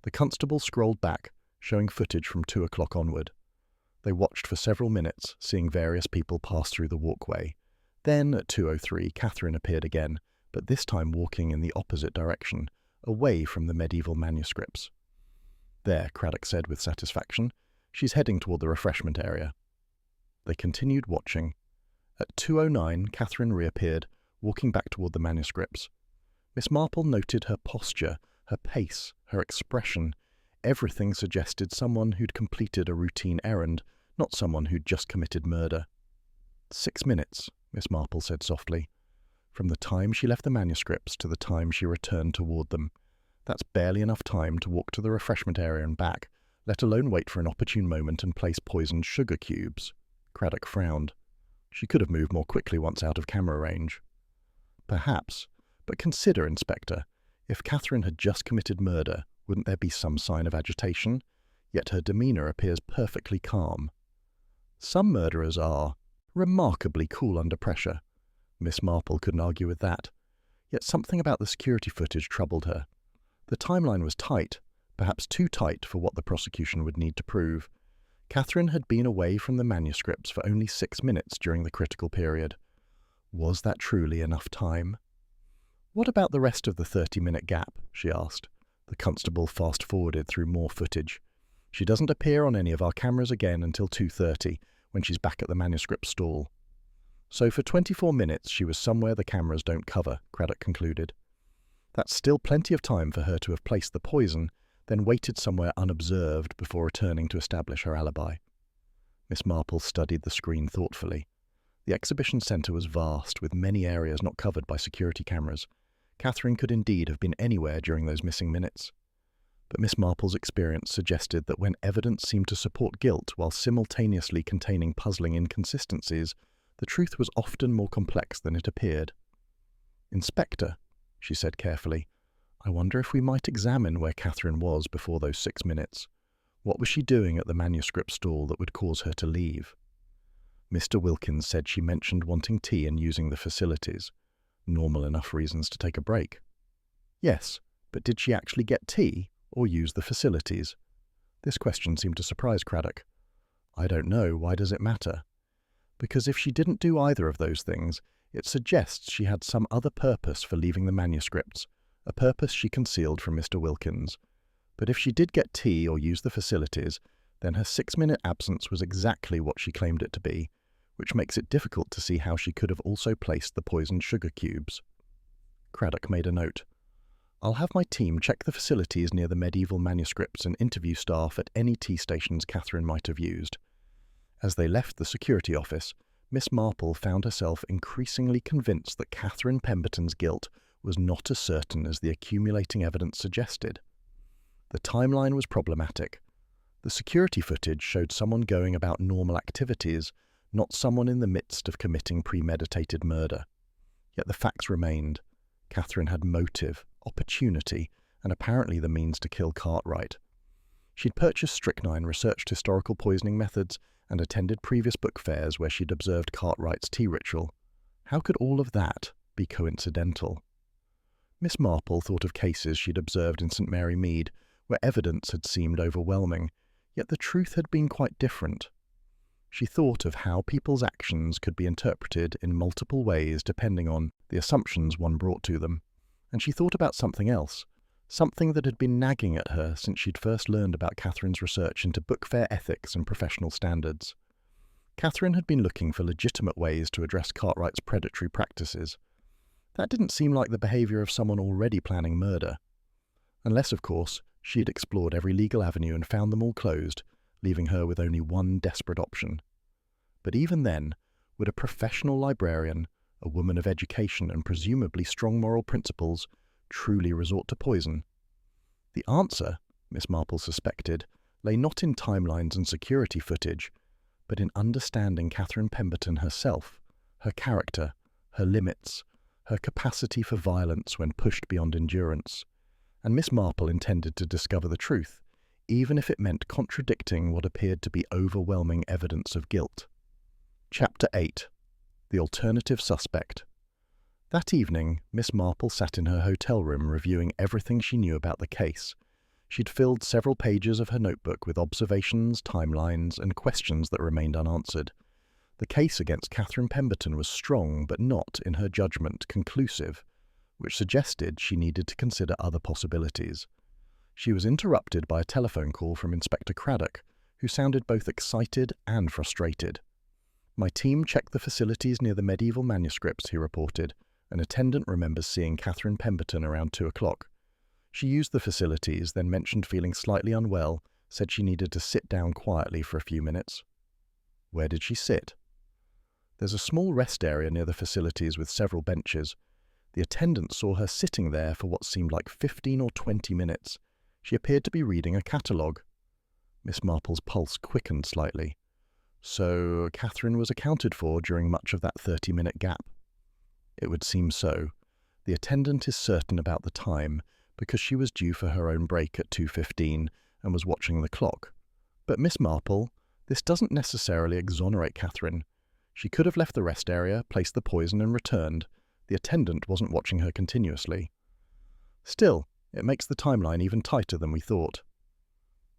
The constable scrolled back, showing footage from 2 o'clock onward. They watched for several minutes, seeing various people pass through the walkway. Then, at 2:03, Catherine appeared again, but this time walking in the opposite direction, away from the medieval manuscripts. "There," Craddock said with satisfaction. "She's heading toward the refreshment area." They continued watching. At 2:09, Catherine reappeared, walking back toward the manuscripts. Miss Marple noted her posture, her pace, her expression. Everything suggested someone who'd completed a routine errand, not someone who'd just committed murder. 6 minutes, Miss Marple said softly. From the time she left the manuscripts to the time she returned toward them. That's barely enough time to walk to the refreshment area and back, let alone wait for an opportune moment and place poisoned sugar cubes. Craddock frowned. She could have moved more quickly once out of camera range. Perhaps, but consider, Inspector, if Catherine had just committed murder, wouldn't there be some sign of agitation? Yet her demeanour appears perfectly calm. Some murderers are remarkably cool under pressure. Miss Marple couldn't argue with that. Yet something about the security footage troubled her. The timeline was tight, perhaps too tight for what the prosecution would need to prove. Catherine had been away from the manuscripts for only 6 minutes during the critical period. Was that truly enough time? "What about the rest of the 30-minute gap?" she asked. The constable fast-forwarded through more footage. "She doesn't appear on any of our cameras again until 2:30, when she's back at the manuscript stall." "So for 24 minutes she was somewhere the cameras don't cover," Craddock concluded. "That's still plenty of time for her to have placed the poison, then waited somewhere unobserved before returning to establish her alibi." Miss Marple studied the screen thoughtfully. The exhibition centre was vast, with many areas not covered by security cameras. Catherine could indeed have been anywhere during those missing minutes. But Miss Marple's experience suggested that when evidence seemed to support guilt while simultaneously containing puzzling inconsistencies, the truth was often more complex than it appeared. "Inspector," she said carefully, "I wonder if we might examine where Catherine was before those 6 minutes. What was she doing at the manuscript stall that would cause her to leave?" Mr. Wilkins said she mentioned wanting tea and using the facilities. Normal enough reasons to take a break. Yes, but did she actually get tea or use the facilities? This question seemed to surprise Craddock. "I don't know. Why does it matter?" "Because if she didn't do either of those things, it suggests she had some other purpose for leaving the manuscripts, a purpose she concealed from Mr. Wilkins. But if she did get tea or use the facilities, then her 6-minute absence was exactly what she claimed it to be, which makes it difficult to see how she could have also placed the poisoned sugar cubes." Craddock made a note. "I'll have my team check the facilities near the medieval manuscripts and interview staff at any tea stations Catherine might have used." As they left the security office, Miss Marple found herself increasingly convinced that Catherine Pemberton's guilt was not as certain as the accumulating evidence suggested. The timeline was problematic. The security footage showed someone going about normal activities, not someone in the midst of committing premeditated murder. Yet the facts remained. Catherine had motive, opportunity, and apparently the means to kill Cartwright. She'd purchased strychnine, researched historical poisoning methods, and attended previous book fairs where she'd observed Cartwright's tea ritual. How could all of that be coincidental? Miss Marple thought of cases she'd observed in St. Mary Mead, where evidence had seemed overwhelming, yet the truth had been quite different. She thought of how people's actions could be interpreted in multiple ways depending on the assumptions one brought to them, and she thought about something else, something that had been nagging at her since she'd first learned about Catherine's research into book fair ethics and professional standards. Catherine had been looking for legitimate ways to address Cartwright's predatory practices. That didn't seem like the behaviour of someone already planning murder. Unless, of course, she had explored every legal avenue and found them all closed, leaving her with only one desperate option. But even then, would a professional librarian, a woman of education and presumably strong moral principles, truly resort to poison? The answer, Miss Marple suspected, lay not in timelines and security footage, but in understanding Catherine Pemberton herself, her character, her limits, her capacity for violence when pushed beyond endurance. And Miss Marple intended to discover the truth, even if it meant contradicting what appeared to be overwhelming evidence of guilt. Chapter 8. The Alternative Suspect. That evening, Miss Marple sat in her hotel room reviewing everything she knew about the case. She'd filled several pages of her notebook with observations, timelines, and questions that remained unanswered. The case against Catherine Pemberton was strong, but not, in her judgment, conclusive, which suggested she needed to consider other possibilities. She was interrupted by a telephone call from Inspector Craddock, who sounded both excited and frustrated. "My team checked the facilities near the medieval manuscripts," he reported. "An attendant remembers seeing Catherine Pemberton around 2 o'clock. She used the facilities, then mentioned feeling slightly unwell, said she needed to sit down quietly for a few minutes." "Where did she sit?" "There's a small rest area near the facilities with several benches. The attendant saw her sitting there for what seemed like 15 or 20 minutes. She appeared to be reading a catalogue." Miss Marple's pulse quickened slightly. "So Catherine was accounted for during much of that 30-minute gap?" "It would seem so. The attendant is certain about the time, because she was due for her own break at 2:15 and was watching the clock. But Miss Marple, this doesn't necessarily exonerate Catherine. She could have left the rest area, placed the poison and returned. The attendant wasn't watching her continuously." "Still, it makes the timeline even tighter than we thought."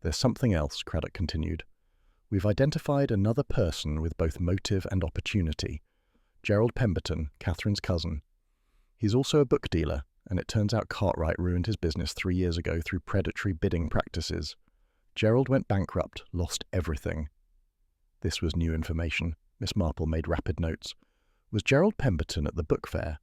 "There's something else," Craddock continued. "We've identified another person with both motive and opportunity. Gerald Pemberton, Catherine's cousin. He's also a book dealer, and it turns out Cartwright ruined his business 3 years ago through predatory bidding practices. Gerald went bankrupt, lost everything." This was new information. Miss Marple made rapid notes. "Was Gerald Pemberton at the book fair?"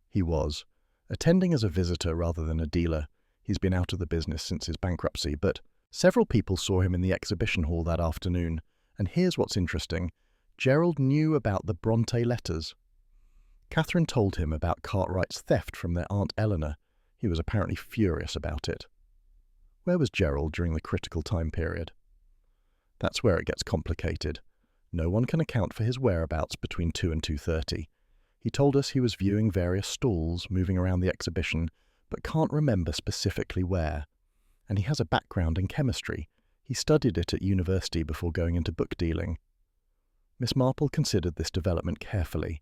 "He was. Attending as a visitor rather than a dealer. He's been out of the business since his bankruptcy, but several people saw him in the exhibition hall that afternoon. And here's what's interesting. Gerald knew about the Brontë letters. Catherine told him about Cartwright's theft from their Aunt Eleanor. He was apparently furious about it." "Where was Gerald during the critical time period?" "That's where it gets complicated. No one can account for his whereabouts between 2 and 2:30. He told us he was viewing various stalls, moving around the exhibition, but can't remember specifically where. And he has a background in chemistry. He studied it at university before going into book dealing." Miss Marple considered this development carefully.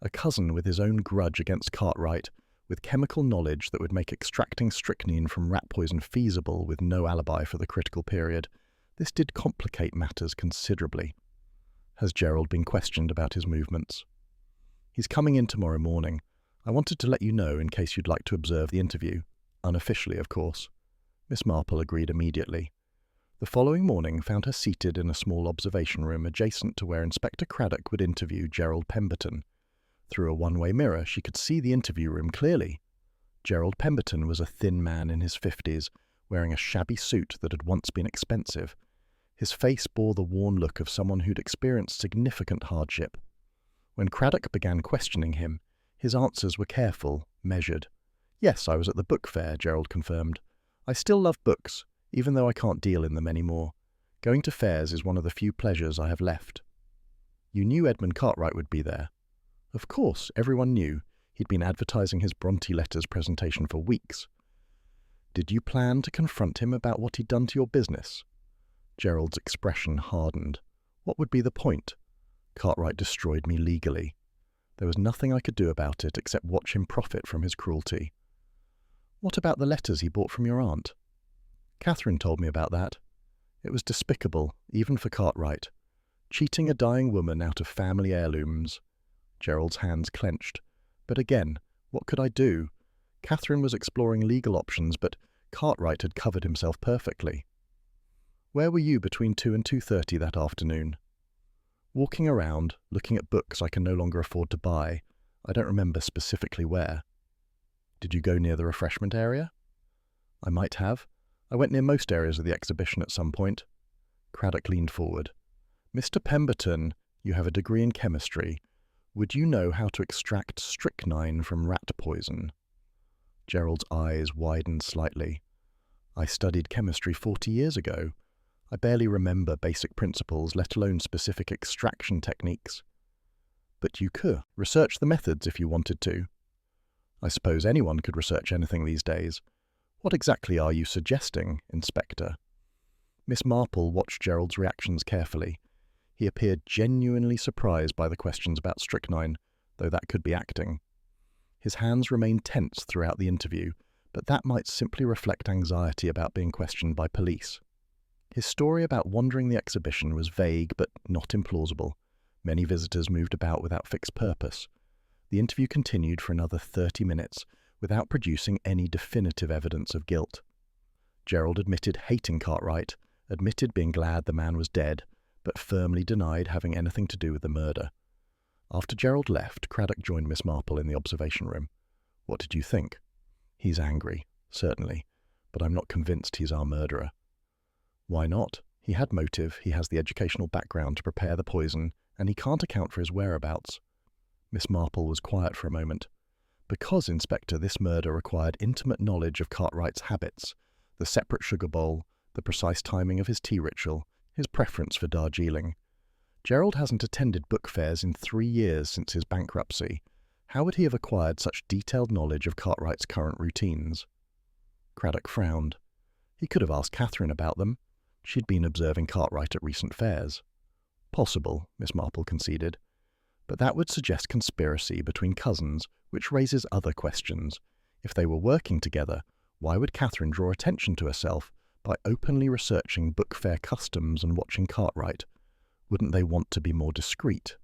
A cousin with his own grudge against Cartwright, with chemical knowledge that would make extracting strychnine from rat poison feasible with no alibi for the critical period. This did complicate matters considerably. "Has Gerald been questioned about his movements?" "He's coming in tomorrow morning. I wanted to let you know in case you'd like to observe the interview. Unofficially, of course." Miss Marple agreed immediately. The following morning found her seated in a small observation room adjacent to where Inspector Craddock would interview Gerald Pemberton. Through a one-way mirror, she could see the interview room clearly. Gerald Pemberton was a thin man in his 50s, wearing a shabby suit that had once been expensive. His face bore the worn look of someone who'd experienced significant hardship. When Craddock began questioning him, his answers were careful, measured. "Yes, I was at the book fair," Gerald confirmed. "I still love books, even though I can't deal in them anymore. Going to fairs is one of the few pleasures I have left." "You knew Edmund Cartwright would be there?" "Of course, everyone knew. He'd been advertising his Brontë letters presentation for weeks." "Did you plan to confront him about what he'd done to your business?" Gerald's expression hardened. "What would be the point? Cartwright destroyed me legally. There was nothing I could do about it except watch him profit from his cruelty." "What about the letters he bought from your aunt?" "Catherine told me about that. It was despicable, even for Cartwright. Cheating a dying woman out of family heirlooms." Gerald's hands clenched. "But again, what could I do? Catherine was exploring legal options, but Cartwright had covered himself perfectly." "Where were you between 2 and 2:30 that afternoon?" "Walking around, looking at books I can no longer afford to buy. I don't remember specifically where." "Did you go near the refreshment area?" "I might have. I went near most areas of the exhibition at some point." Craddock leaned forward. "Mr. Pemberton, you have a degree in chemistry. Would you know how to extract strychnine from rat poison?" Gerald's eyes widened slightly. "I studied chemistry 40 years ago. I barely remember basic principles, let alone specific extraction techniques." "But you could research the methods if you wanted to." "I suppose anyone could research anything these days. What exactly are you suggesting, Inspector?" Miss Marple watched Gerald's reactions carefully. He appeared genuinely surprised by the questions about strychnine, though that could be acting. His hands remained tense throughout the interview, but that might simply reflect anxiety about being questioned by police. His story about wandering the exhibition was vague but not implausible. Many visitors moved about without fixed purpose. The interview continued for another 30 minutes without producing any definitive evidence of guilt. Gerald admitted hating Cartwright, admitted being glad the man was dead, but firmly denied having anything to do with the murder. After Gerald left, Craddock joined Miss Marple in the observation room. "What did you think?" "He's angry, certainly, but I'm not convinced he's our murderer." "Why not? He had motive, he has the educational background to prepare the poison, and he can't account for his whereabouts." Miss Marple was quiet for a moment. "Because, Inspector, this murder required intimate knowledge of Cartwright's habits, the separate sugar bowl, the precise timing of his tea ritual, his preference for Darjeeling. Gerald hasn't attended book fairs in 3 years since his bankruptcy. How would he have acquired such detailed knowledge of Cartwright's current routines?" Craddock frowned. He could have asked Catherine about them. She'd been observing Cartwright at recent fairs. "Possible," Miss Marple conceded. "But that would suggest conspiracy between cousins, which raises other questions. If they were working together, why would Catherine draw attention to herself by openly researching book fair customs and watching Cartwright? Wouldn't they want to be more discreet?"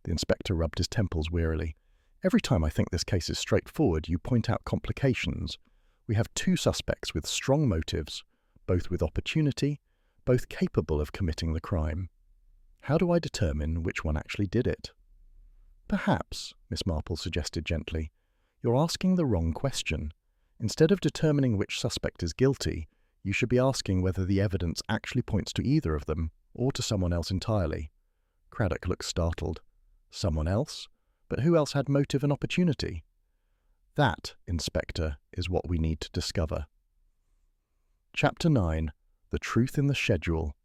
The inspector rubbed his temples wearily. "Every time I think this case is straightforward, you point out complications. We have 2 suspects with strong motives, both with opportunity, both capable of committing the crime. How do I determine which one actually did it?" "Perhaps," Miss Marple suggested gently, "you're asking the wrong question. Instead of determining which suspect is guilty, you should be asking whether the evidence actually points to either of them, or to someone else entirely." Craddock looked startled. "Someone else? But who else had motive and opportunity?" "That, Inspector, is what we need to discover." Chapter 9. The Truth in the Schedule.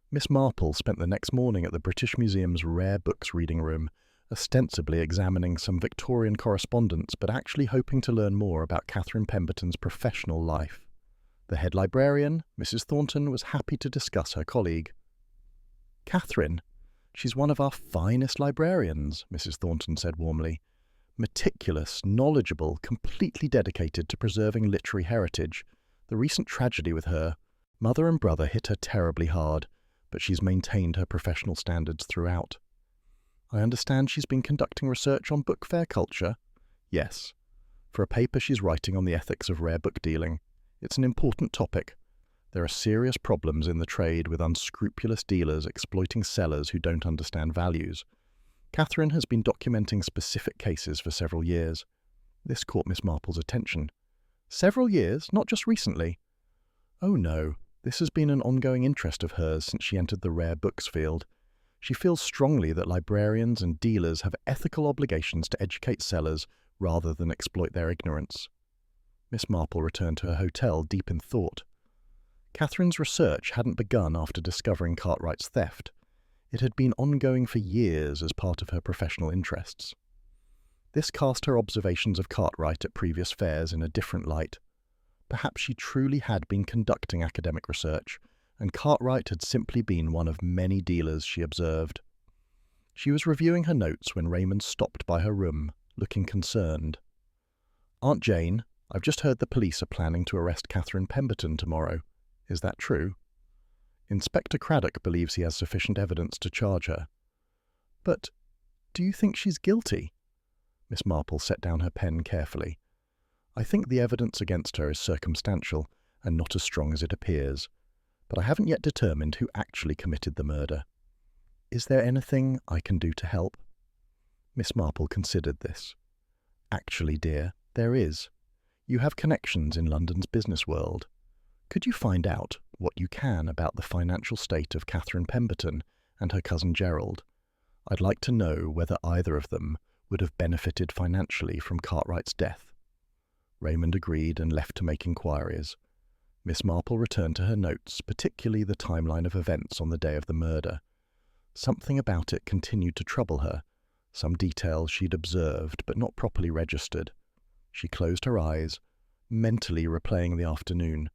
Miss Marple spent the next morning at the British Museum's Rare Books reading room, ostensibly examining some Victorian correspondence, but actually hoping to learn more about Catherine Pemberton's professional life. The head librarian, Mrs. Thornton, was happy to discuss her colleague. "Catherine? She's one of our finest librarians," Mrs. Thornton said warmly. "Meticulous, knowledgeable, completely dedicated to preserving literary heritage. The recent tragedy with her, mother and brother, hit her terribly hard, but she's maintained her professional standards throughout." "I understand she's been conducting research on book fair culture?" "Yes, for a paper she's writing on the ethics of rare book dealing. It's an important topic. There are serious problems in the trade with unscrupulous dealers exploiting sellers who don't understand values. Catherine has been documenting specific cases for several years." This caught Miss Marple's attention. "Several years? Not just recently?" "Oh no, This has been an ongoing interest of hers since she entered the rare books field. She feels strongly that librarians and dealers have ethical obligations to educate sellers rather than exploit their ignorance. Miss Marple returned to her hotel deep in thought. Catherine's research hadn't begun after discovering Cartwright's theft. It had been ongoing for years as part of her professional interests. This cast her observations of Cartwright at previous fairs in a different light. Perhaps she truly had been conducting academic research, and Cartwright had simply been one of many dealers she observed. She was reviewing her notes when Raymond stopped by her room, looking concerned. "Aunt Jane, I've just heard the police are planning to arrest Catherine Pemberton tomorrow. Is that true?" "Inspector Craddock believes he has sufficient evidence to charge her." "But do you think she's guilty?" Miss Marple set down her pen carefully. "I think the evidence against her is circumstantial and not as strong as it appears, but I haven't yet determined who actually committed the murder. Is there anything I can do to help?" Miss Marple considered this. "Actually, dear, there is. You have connections in London's business world. Could you find out what you can about the financial state of Catherine Pemberton and her cousin Gerald? I'd like to know whether either of them would have benefited financially from Cartwright's death." Raymond agreed and left to make inquiries. Miss Marple returned to her notes, particularly the timeline of events on the day of the murder. Something about it continued to trouble her, some details she'd observed but not properly registered. She closed her eyes, mentally replaying the afternoon.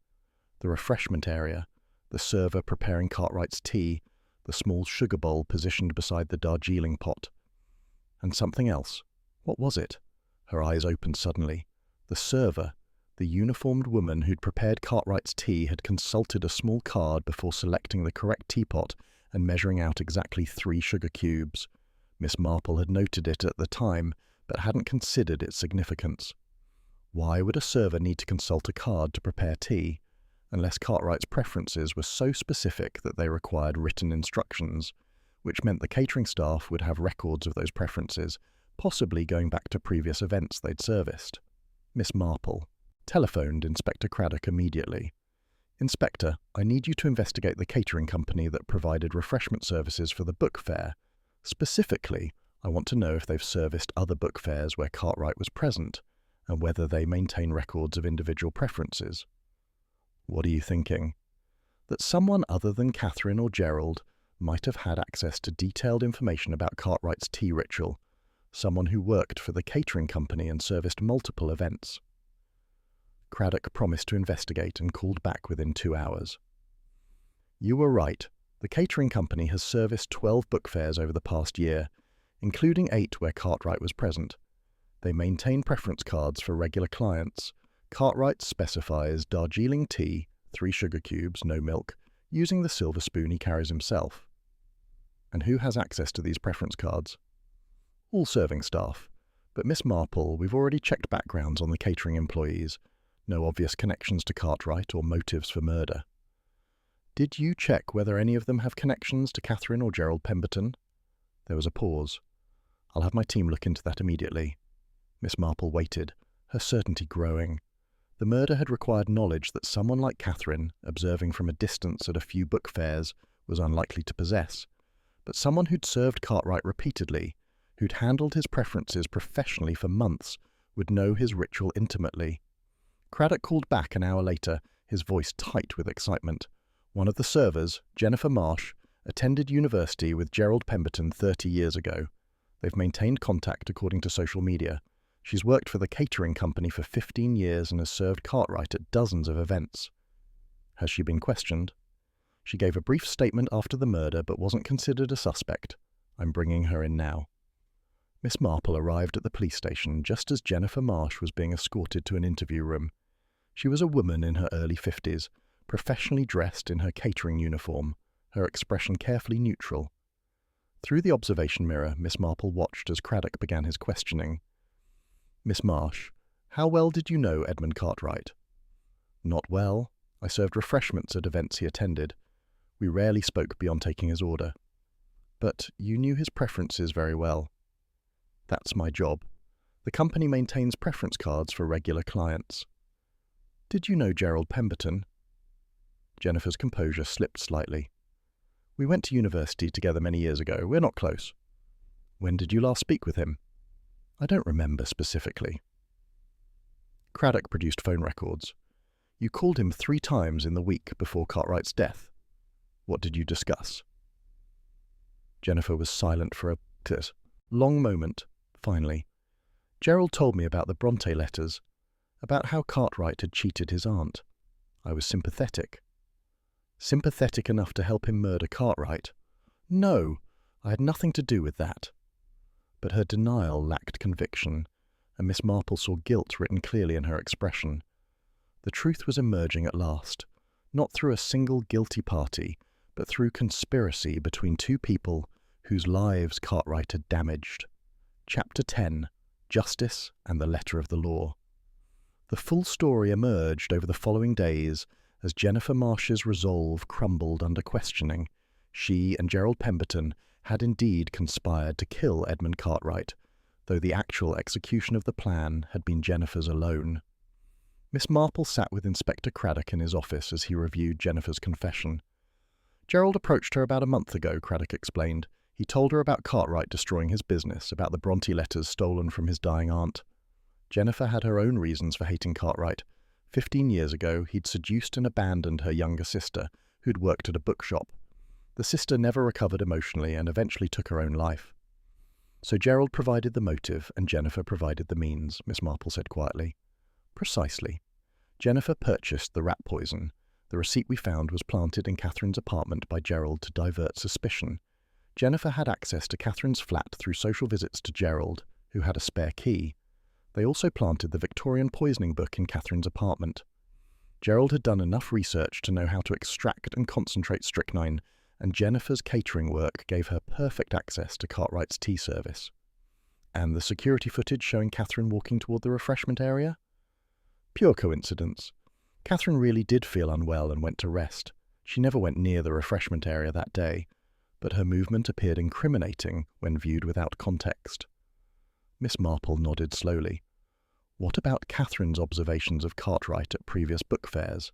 The refreshment area, the server preparing Cartwright's tea, the small sugar bowl positioned beside the Darjeeling pot. And something else. What was it? Her eyes opened suddenly. The server, the uniformed woman who'd prepared Cartwright's tea, had consulted a small card before selecting the correct teapot and measuring out exactly 3 sugar cubes. Miss Marple had noted it at the time, but hadn't considered its significance. Why would a server need to consult a card to prepare tea, unless Cartwright's preferences were so specific that they required written instructions, which meant the catering staff would have records of those preferences, possibly going back to previous events they'd serviced? Miss Marple telephoned Inspector Craddock immediately. "Inspector, I need you to investigate the catering company that provided refreshment services for the book fair. Specifically, I want to know if they've serviced other book fairs where Cartwright was present, and whether they maintain records of individual preferences." "What are you thinking?" "That someone other than Catherine or Gerald might have had access to detailed information about Cartwright's tea ritual, someone who worked for the catering company and serviced multiple events." Craddock promised to investigate and called back within 2 hours. "You were right. The catering company has serviced 12 book fairs over the past year, including 8 where Cartwright was present. They maintain preference cards for regular clients. Cartwright specifies Darjeeling tea, 3 sugar cubes, no milk, using the silver spoon he carries himself." "And who has access to these preference cards?" "All serving staff. But Miss Marple, we've already checked backgrounds on the catering employees. No obvious connections to Cartwright or motives for murder." "Did you check whether any of them have connections to Catherine or Gerald Pemberton?" There was a pause. "I'll have my team look into that immediately." Miss Marple waited, her certainty growing. The murder had required knowledge that someone like Catherine, observing from a distance at a few book fairs, was unlikely to possess. But someone who'd served Cartwright repeatedly, who'd handled his preferences professionally for months, would know his ritual intimately. Craddock called back an hour later, his voice tight with excitement. One of the servers, Jennifer Marsh, attended university with Gerald Pemberton 30 years ago. They've maintained contact according to social media. She's worked for the catering company for 15 years and has served Cartwright at dozens of events. Has she been questioned? She gave a brief statement after the murder but wasn't considered a suspect. I'm bringing her in now. Miss Marple arrived at the police station just as Jennifer Marsh was being escorted to an interview room. She was a woman in her early 50s, professionally dressed in her catering uniform, her expression carefully neutral. Through the observation mirror, Miss Marple watched as Craddock began his questioning. "Miss Marsh, how well did you know Edmund Cartwright?" "Not well. I served refreshments at events he attended. We rarely spoke beyond taking his order." "But you knew his preferences very well." "That's my job. The company maintains preference cards for regular clients." "Did you know Gerald Pemberton?" Jennifer's composure slipped slightly. "We went to university together many years ago. We're not close." "When did you last speak with him?" "I don't remember specifically." Craddock produced phone records. "You called him 3 times in the week before Cartwright's death. What did you discuss?" Jennifer was silent for a long moment. Finally, "Gerald told me about the Brontë letters, about how Cartwright had cheated his aunt. I was sympathetic." "Sympathetic enough to help him murder Cartwright?" "No, I had nothing to do with that." But her denial lacked conviction, and Miss Marple saw guilt written clearly in her expression. The truth was emerging at last, not through a single guilty party, but through conspiracy between 2 people whose lives Cartwright had damaged. Chapter 10. Justice and the Letter of the Law. The full story emerged over the following days as Jennifer Marsh's resolve crumbled under questioning. She and Gerald Pemberton had indeed conspired to kill Edmund Cartwright, though the actual execution of the plan had been Jennifer's alone. Miss Marple sat with Inspector Craddock in his office as he reviewed Jennifer's confession. "Gerald approached her about a month ago," Craddock explained. "He told her about Cartwright destroying his business, about the Brontë letters stolen from his dying aunt. Jennifer had her own reasons for hating Cartwright. 15 years ago, he'd seduced and abandoned her younger sister, who'd worked at a bookshop. The sister never recovered emotionally and eventually took her own life. So Gerald provided the motive and Jennifer provided the means," Miss Marple said quietly. "Precisely. Jennifer purchased the rat poison. The receipt we found was planted in Catherine's apartment by Gerald to divert suspicion. Jennifer had access to Catherine's flat through social visits to Gerald, who had a spare key. They also planted the Victorian poisoning book in Catherine's apartment. Gerald had done enough research to know how to extract and concentrate strychnine, and Jennifer's catering work gave her perfect access to Cartwright's tea service. And the security footage showing Catherine walking toward the refreshment area? Pure coincidence. Catherine really did feel unwell and went to rest. She never went near the refreshment area that day, but her movement appeared incriminating when viewed without context." Miss Marple nodded slowly. "What about Catherine's observations of Cartwright at previous book fairs?"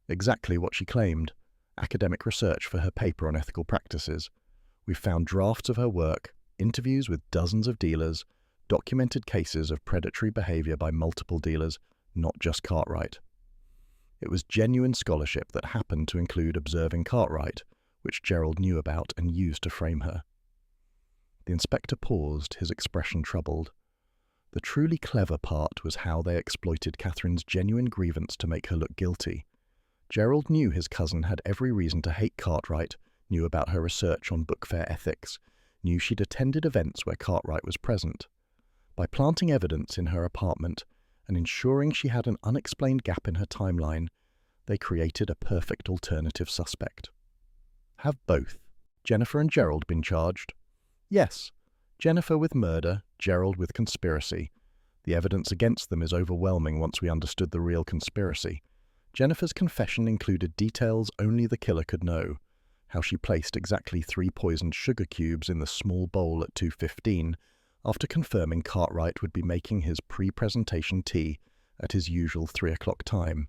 "Exactly what she claimed. Academic research for her paper on ethical practices. We've found drafts of her work, interviews with dozens of dealers, documented cases of predatory behavior by multiple dealers, not just Cartwright. It was genuine scholarship that happened to include observing Cartwright, which Gerald knew about and used to frame her." The inspector paused, his expression troubled. The truly clever part was how they exploited Catherine's genuine grievance to make her look guilty. Gerald knew his cousin had every reason to hate Cartwright, knew about her research on book fair ethics, knew she'd attended events where Cartwright was present. By planting evidence in her apartment and ensuring she had an unexplained gap in her timeline, they created a perfect alternative suspect. "Have both Jennifer and Gerald been charged?" "Yes. Jennifer with murder, Gerald with conspiracy. The evidence against them is overwhelming once we understood the real conspiracy. Jennifer's confession included details only the killer could know, how she placed exactly 3 poisoned sugar cubes in the small bowl at 2:15 after confirming Cartwright would be making his pre-presentation tea at his usual 3 o'clock time."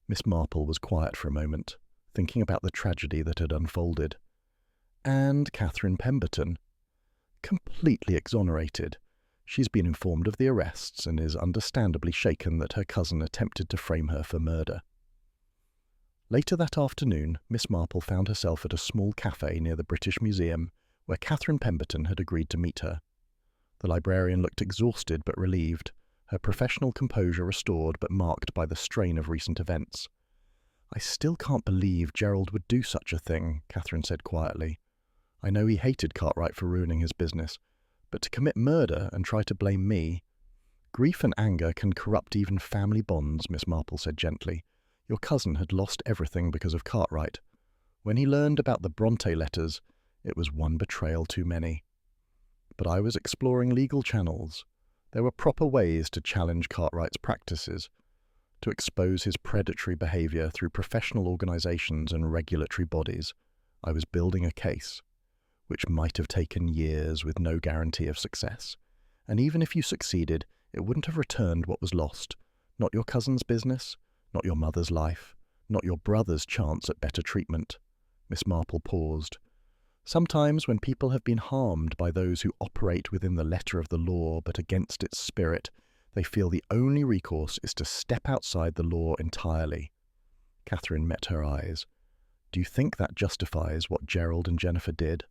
Miss Marple was quiet for a moment, thinking about the tragedy that had unfolded. "And Catherine Pemberton?" "Completely exonerated. She's been informed of the arrests and is understandably shaken that her cousin attempted to frame her for murder." Later that afternoon, Miss Marple found herself at a small cafe near the British Museum, where Catherine Pemberton had agreed to meet her. The librarian looked exhausted but relieved, her professional composure restored but marked by the strain of recent events. "I still can't believe Gerald would do such a thing," Catherine said quietly. "I know he hated Cartwright for ruining his business, but to commit murder and try to blame me—" "Grief and anger can corrupt even family bonds," Miss Marple said gently. "Your cousin had lost everything because of Cartwright. When he learned about the Brontë letters, it was one betrayal too many. But I was exploring legal channels. There were proper ways to challenge Cartwright's practices, to expose his predatory behavior through professional organizations and regulatory bodies. I was building a case, which might have taken years with no guarantee of success. And even if you succeeded, it wouldn't have returned what was lost. Not your cousin's business, not your mother's life, not your brother's chance at better treatment. Miss Marple paused. Sometimes when people have been harmed by those who operate within the letter of the law but against its spirit, they feel the only recourse is to step outside the law entirely. Catherine met her eyes. Do you think that justifies what Gerald and Jennifer did?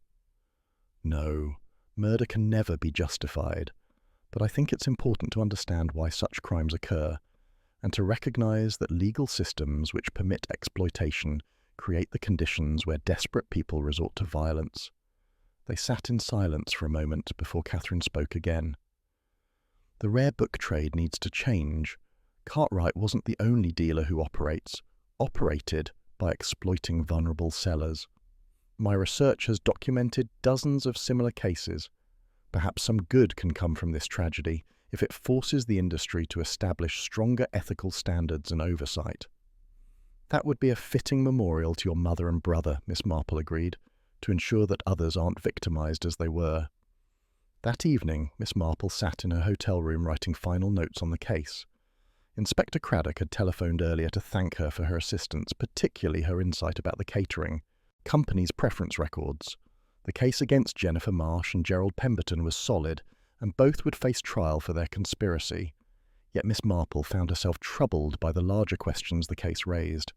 No, murder can never be justified, but I think it's important to understand why such crimes occur, and to recognize that legal systems which permit exploitation create the conditions where desperate people resort to violence. They sat in silence for a moment before Catherine spoke again. The rare book trade needs to change. Cartwright wasn't the only dealer who operated by exploiting vulnerable sellers. My research has documented dozens of similar cases. Perhaps some good can come from this tragedy if it forces the industry to establish stronger ethical standards and oversight. That would be a fitting memorial to your mother and brother, Miss Marple agreed, to ensure that others aren't victimized as they were. That evening, Miss Marple sat in her hotel room writing final notes on the case. Inspector Craddock had telephoned earlier to thank her for her assistance, particularly her insight about the catering, company's preference records. The case against Jennifer Marsh and Gerald Pemberton was solid, and both would face trial for their conspiracy. Yet Miss Marple found herself troubled by the larger questions the case raised.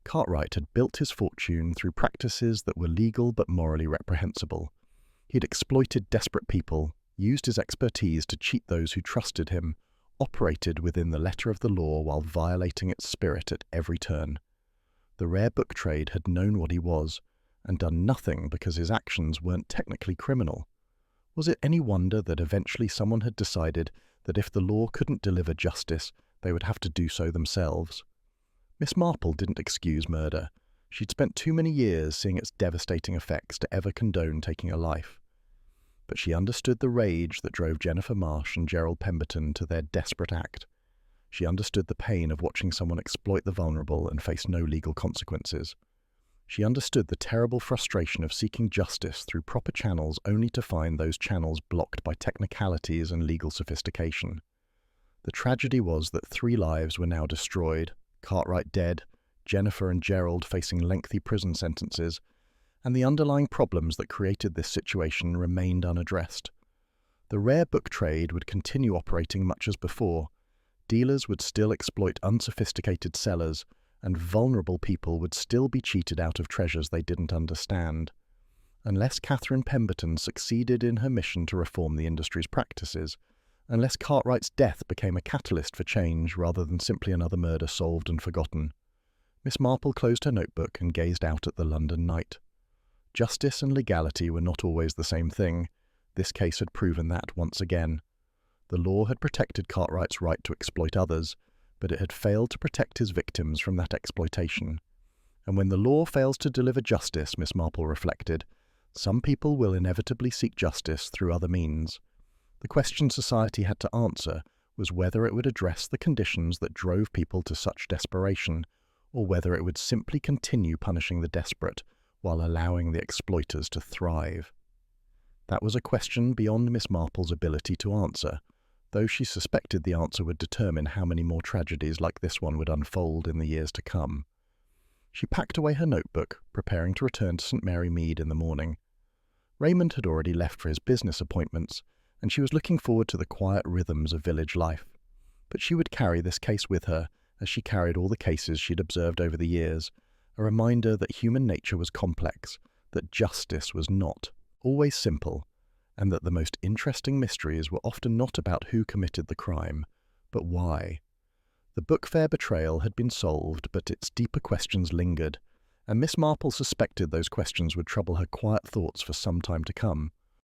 Cartwright had built his fortune through practices that were legal but morally reprehensible. He'd exploited desperate people, used his expertise to cheat those who trusted him, operated within the letter of the law while violating its spirit at every turn. The rare book trade had known what he was, and done nothing because his actions weren't technically criminal. Was it any wonder that eventually someone had decided that if the law couldn't deliver justice, they would have to do so themselves? Miss Marple didn't excuse murder. She'd spent too many years seeing its devastating effects to ever condone taking a life. But she understood the rage that drove Jennifer Marsh and Gerald Pemberton to their desperate act. She understood the pain of watching someone exploit the vulnerable and face no legal consequences. She understood the terrible frustration of seeking justice through proper channels only to find those channels blocked by technicalities and legal sophistication. The tragedy was that 3 lives were now destroyed, Cartwright dead, Jennifer and Gerald facing lengthy prison sentences, and the underlying problems that created this situation remained unaddressed. The rare book trade would continue operating much as before. Dealers would still exploit unsophisticated sellers, and vulnerable people would still be cheated out of treasures they didn't understand. Unless Catherine Pemberton succeeded in her mission to reform the industry's practices, unless Cartwright's death became a catalyst for change rather than simply another murder solved and forgotten. Miss Marple closed her notebook and gazed out at the London night. Justice and legality were not always the same thing. This case had proven that once again. The law had protected Cartwright's right to exploit others, but it had failed to protect his victims from that exploitation. And when the law fails to deliver justice, Miss Marple reflected, some people will inevitably seek justice through other means. The question society had to answer was whether it would address the conditions that drove people to such desperation, or whether it would simply continue punishing the desperate while allowing the exploiters to thrive. That was a question beyond Miss Marple's ability to answer, though she suspected the answer would determine how many more tragedies like this one would unfold in the years to come. She packed away her notebook, preparing to return to St. Mary Mead in the morning. Raymond had already left for his business appointments, and she was looking forward to the quiet rhythms of village life. But she would carry this case with her, as she carried all the cases she'd observed over the years, a reminder that human nature was complex, that justice was not always simple, and that the most interesting mysteries were often not about who committed the crime, but why. The book fair betrayal had been solved, but its deeper questions lingered, and Miss Marple suspected those questions would trouble her quiet thoughts for some time to come.